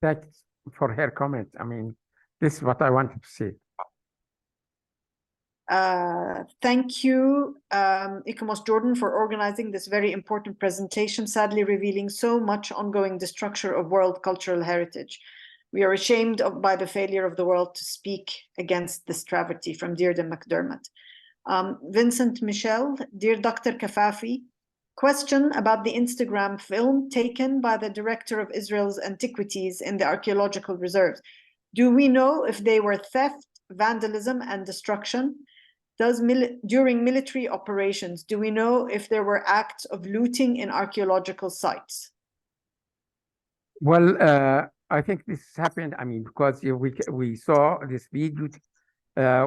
That's for her comment. I mean, this is what I wanted to say. Thank you, ICOMOS Jordan, for organizing this very important presentation, sadly revealing so much ongoing destruction of world cultural heritage. We are ashamed by the failure of the world to speak against this travesty. From Dearden McDermott. Vincent Michel, dear Dr. Kafafi, question about the Instagram film taken by the director of Israel's antiquities in the archaeological reserves. Do we know if they were theft, vandalism, and destruction? During military operations, do we know if there were acts of looting in archaeological sites? Well, I think this happened, because we saw this video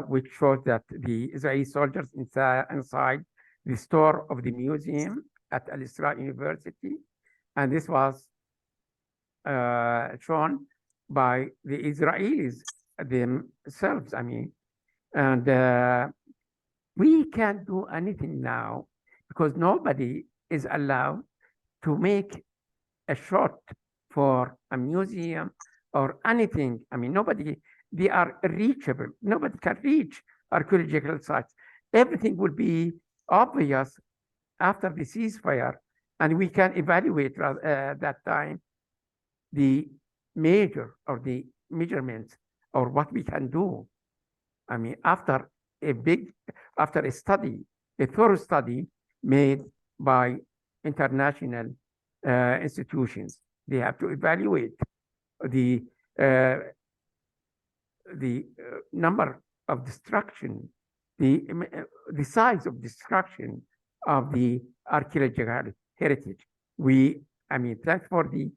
which shows that the Israeli soldiers inside the store of the museum at Al-Isra University, and this was shown by the Israelis themselves, and we can't do anything now because nobody is allowed to make a shot for a museum or anything. I mean, they are reachable. Nobody can reach archaeological sites. Everything will be obvious after the ceasefire, and we can evaluate that time the measurements or what we can do. I mean, after a study, a thorough study made by international institutions, they have to evaluate the number of destruction, the size of destruction of the archaeological heritage. Thanks for the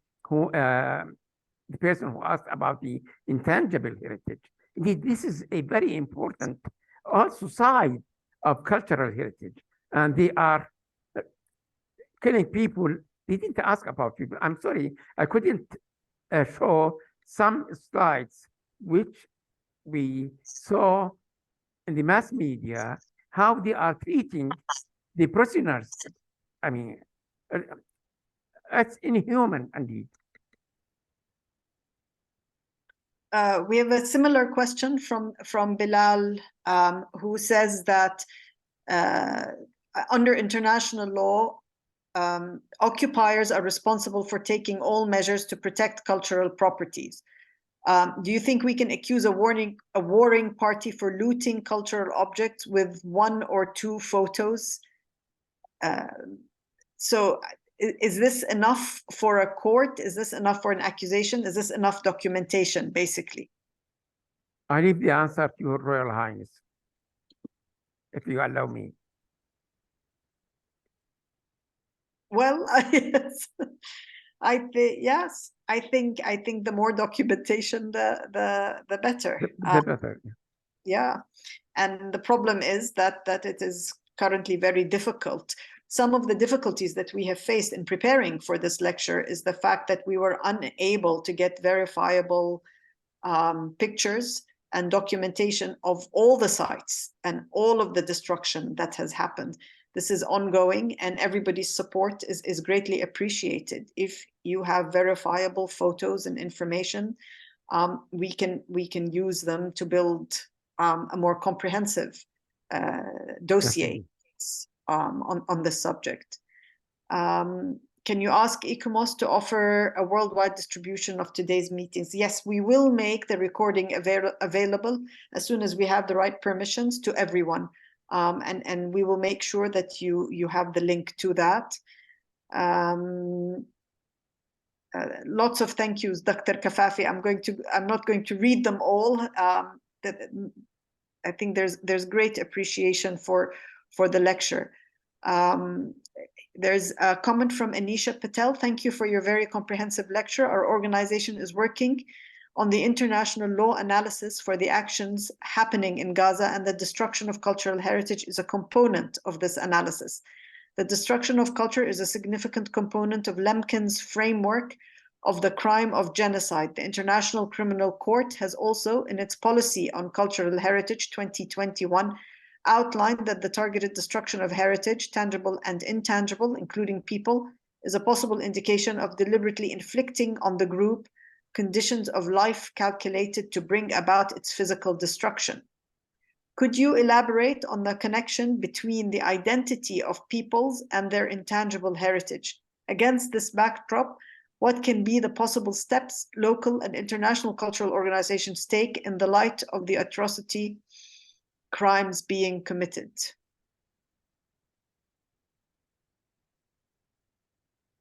person who asked about the intangible heritage. Indeed, this is a very important also side of cultural heritage, and they are killing people. They didn't ask about people. I'm sorry, I couldn't show some slides which we saw in the mass media, how they are treating the prisoners. I mean, it's inhuman indeed. We have a similar question from Bilal, who says that under international law, occupiers are responsible for taking all measures to protect cultural properties. Do you think we can accuse a warring party for looting cultural objects with 1 or 2 photos? So is this enough for a court? Is this enough for an accusation? Is this enough documentation, basically? I leave the answer to Your Royal Highness, if you allow me. Well, yes. I think the more documentation, the better. The better. Yeah, and the problem is that it is currently very difficult. Some of the difficulties that we have faced in preparing for this lecture is the fact that we were unable to get verifiable pictures and documentation of all the sites and all of the destruction that has happened. This is ongoing, and everybody's support is greatly appreciated. If you have verifiable photos and information, we can use them to build a more comprehensive dossier on this subject. Can you ask ICOMOS to offer a worldwide distribution of today's meetings? Yes, we will make the recording available as soon as we have the right permissions to everyone. And we will make sure that you have the link to that. Lots of thank yous, Dr. Kafafi. I'm not going to read them all. I think there's great appreciation for the lecture. There's a comment from Anisha Patel. Thank you for your very comprehensive lecture. Our organization is working on the international law analysis for the actions happening in Gaza, and the destruction of cultural heritage is a component of this analysis. The destruction of culture is a significant component of Lemkin's framework of the crime of genocide. The International Criminal Court has also, in its policy on cultural heritage 2021, outlined that the targeted destruction of heritage, tangible and intangible, including people, is a possible indication of deliberately inflicting on the group conditions of life calculated to bring about its physical destruction. Could you elaborate on the connection between the identity of peoples and their intangible heritage? Against this backdrop, what can be the possible steps local and international cultural organizations take in the light of the atrocity crimes being committed?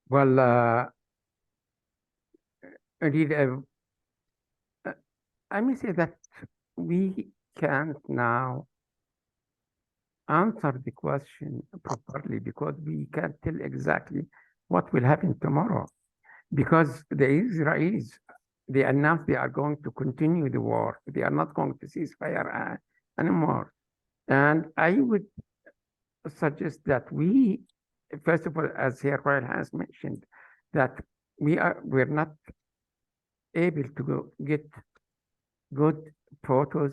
Well, indeed, I may say that we can't now answer the question properly because we can't tell exactly what will happen tomorrow. Because the Israelis, they announced they are going to continue the war. They are not going to cease fire anymore. And I would suggest that we, first of all, as Her Royal has mentioned, that we're not able to get good photos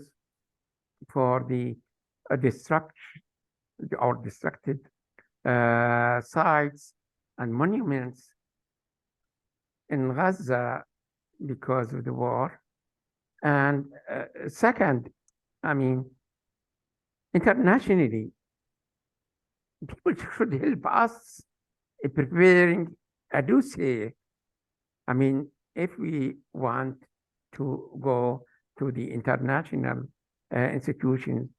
for the destructed sites and monuments in Gaza because of the war. And second, I mean, internationally, people should help us in preparing a dossier. I mean, if we want to go to the international institutions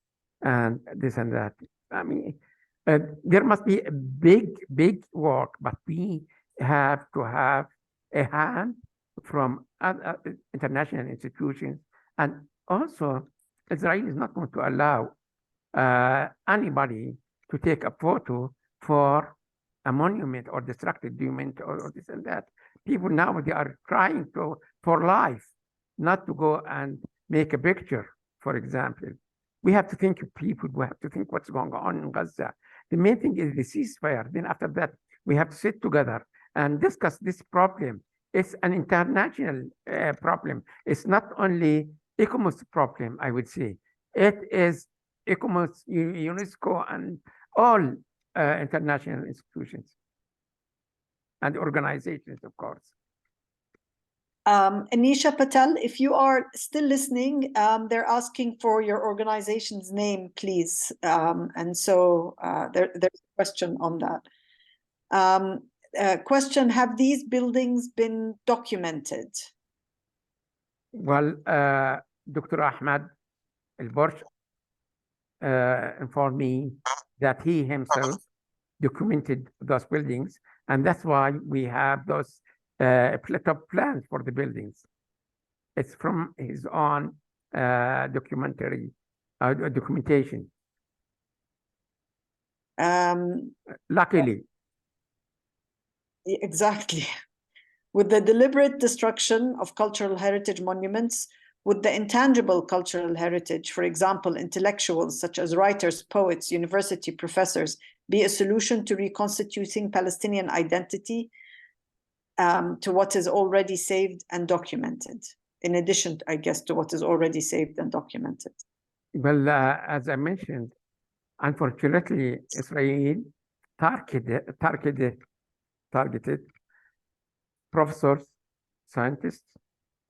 and this and that, I mean, there must be a big work, but we have to have a hand from other international institutions. And also, Israel is not going to allow anybody to take a photo for a monument or destructed monument or this and that. People now, they are trying for life, not to go and make a picture, for example. We have to think of people, we have to think what's going on in Gaza. The main thing is the ceasefire. Then after that, we have to sit together and discuss this problem. It's an international problem. It's not only ICOMOS problem, I would say. It is ICOMOS, UNESCO, and all international institutions and organizations, of course. Anisha Patel, if you are still listening, they're asking for your organization's name, please. And so there's a question on that. Question, have these buildings been documented? Well, Dr. Ahmed El-Borsh informed me that he himself documented those buildings, and that's why we have those plans for the buildings. It's from his own documentation. Luckily. Exactly. With the deliberate destruction of cultural heritage monuments, would the intangible cultural heritage, for example, intellectuals such as writers, poets, university professors, be a solution to reconstituting Palestinian identity to what is already saved and documented, in addition, I guess, to what is already saved and documented? Well, as I mentioned, unfortunately, Israel targeted professors, scientists,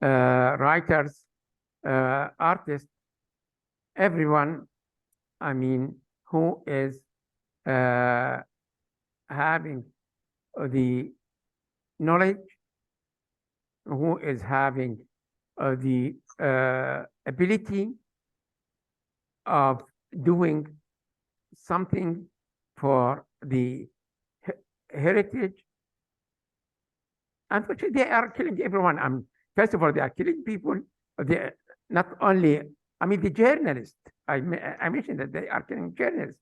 writers, artists, everyone, I mean, who is having the knowledge, who is having the ability of doing something for the heritage. Unfortunately, they are killing everyone. First of all, they are killing people. They not only, I mean, the journalists. I mentioned that they are killing journalists.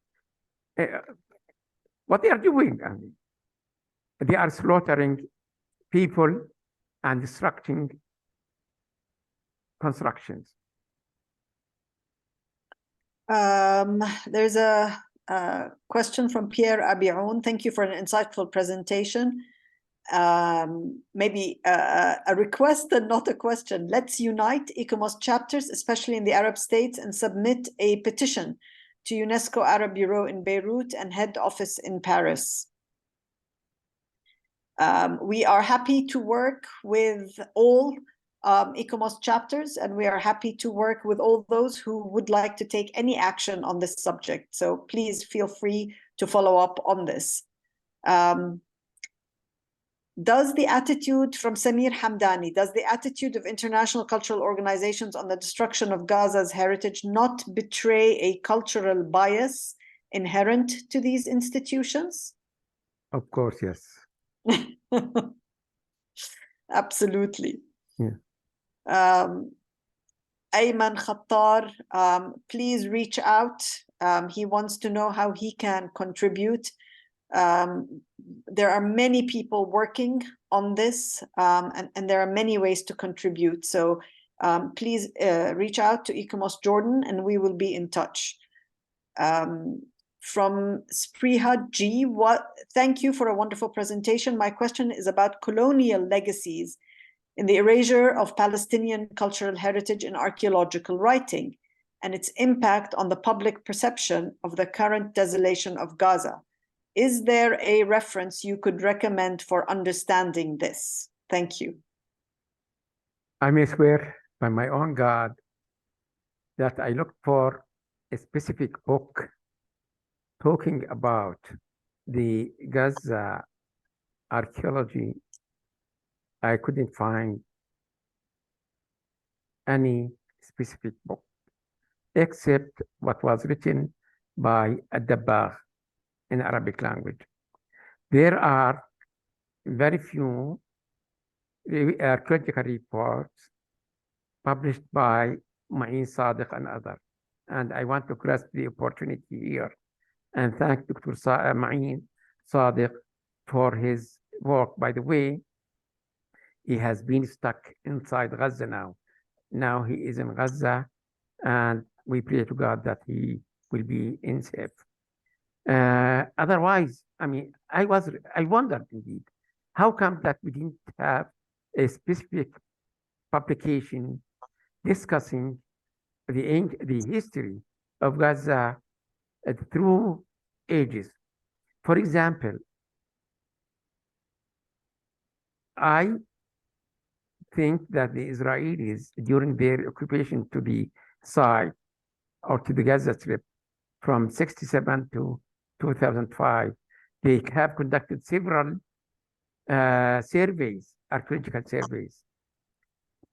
What they are doing, I mean, they are slaughtering people and destructing constructions. There's a question from Pierre Abion. Thank you for an insightful presentation. Maybe a request and not a question. Let's unite ICOMOS chapters, especially in the Arab states, and submit a petition to UNESCO Arab Bureau in Beirut and head office in Paris. We are happy to work with all ICOMOS chapters, and we are happy to work with all those who would like to take any action on this subject. So please feel free to follow up on this. Does the attitude from Samir Hamdani, does the attitude of international cultural organizations on the destruction of Gaza's heritage not betray a cultural bias inherent to these institutions? Of course, yes. Absolutely. Yeah. Ayman Khattar, please reach out. He wants to know how he can contribute. There are many people working on this, and there are many ways to contribute. So please reach out to ICOMOS Jordan, and we will be in touch. From Spriha G, thank you for a wonderful presentation. My question is about colonial legacies in the erasure of Palestinian cultural heritage in archaeological writing and its impact on the public perception of the current desolation of Gaza. Is there a reference you could recommend for understanding this? Thank you. I may swear by my own God that I looked for a specific book talking about the Gaza archaeology. I couldn't find any specific book except what was written by Ad-Dabbagh in Arabic language. There are very few critical reports published by Ma'in Sadiq and others. And I want to grasp the opportunity here and thank Dr. Ma'in Sadiq for his work. By the way, he has been stuck inside Gaza now. Now he is in Gaza, and we pray to God that he will be in safe. Otherwise, I mean, I wondered indeed, how come that we didn't have a specific publication discussing the history of Gaza through ages. For example, I think that the Israelis, during their occupation to the site or to the Gaza Strip from 1967 to 2005, they have conducted several surveys, archaeological surveys.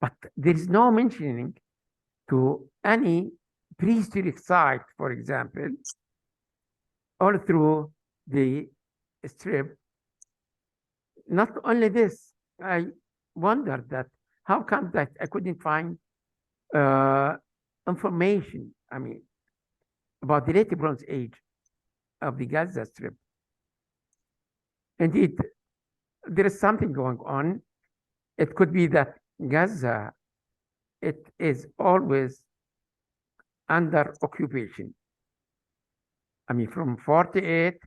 But there is no mentioning to any prehistoric site, for example, all through the strip. Not only this, I wondered that how come that I couldn't find information, I mean, about the late Bronze Age of the Gaza Strip. Indeed, there is something going on. It could be that Gaza, it is always under occupation. I mean, from 48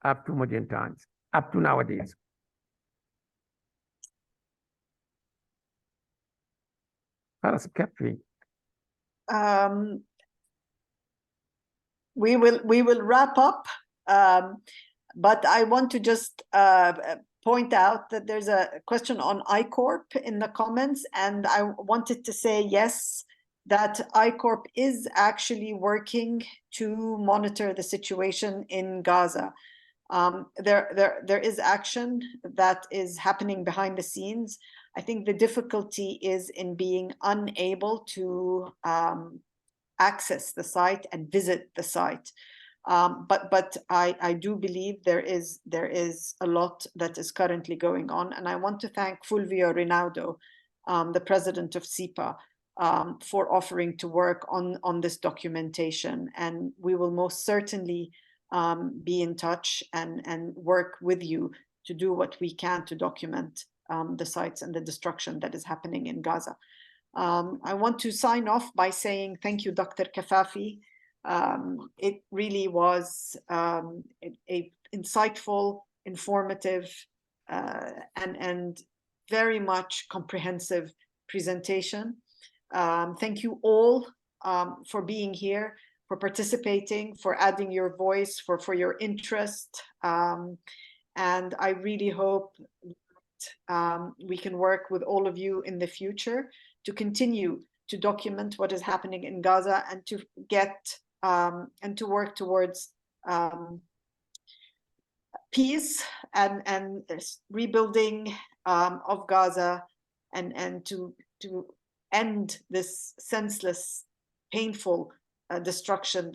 up to modern times, up to nowadays. Firas, Kafafi. We will wrap up, but I want to just point out that there's a question on ICORP in the comments, and I wanted to say yes, that ICORP is actually working to monitor the situation in Gaza. There is action that is happening behind the scenes. I think the difficulty is in being unable to access the site and visit the site. But I do believe there is a lot that is currently going on. And I want to thank Fulvio Rinaudo, the president of SIPA, for offering to work on this documentation. And we will most certainly be in touch and work with you to do what we can to document the sites and the destruction that is happening in Gaza. I want to sign off by saying thank you, Dr. Kafafi. It really was a insightful, informative, and very much comprehensive presentation. Thank you all for being here, for participating, for adding your voice, for your interest. And I really hope we can work with all of you in the future to continue to document what is happening in Gaza and to get and to work towards peace and rebuilding of Gaza and to end this senseless, painful destruction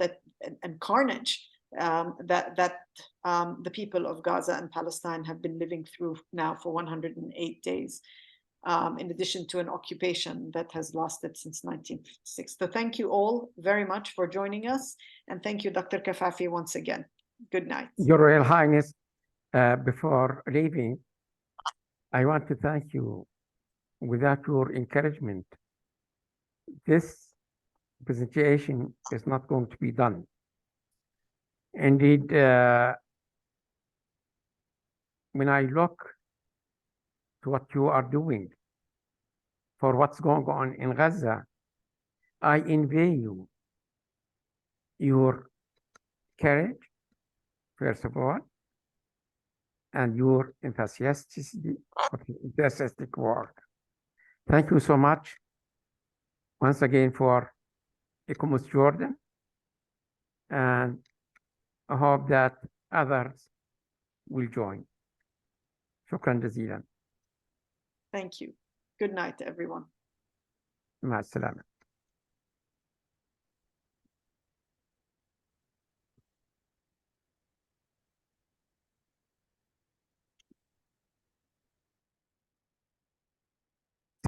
and carnage that the people of Gaza and Palestine have been living through now for 108 days, in addition to an occupation that has lasted since 1956. So thank you all very much for joining us. And thank you, Dr. Kafafi, once again. Good night. Your Royal Highness, before leaving, I want to thank you. Without your encouragement, this presentation is not going to be done. Indeed, when I look to what you are doing for what's going on in Gaza, I envy you, your courage, first of all, and your enthusiastic work. Thank you so much once again for ICOMOS Jordan, and I hope that others will join. شكرا جزيلا. Thank you. Good night, everyone. مع السلامة.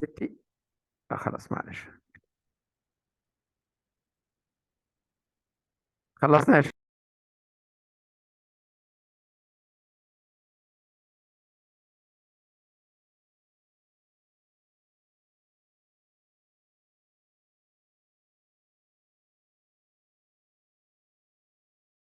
ستي خلاص معلش خلصنا.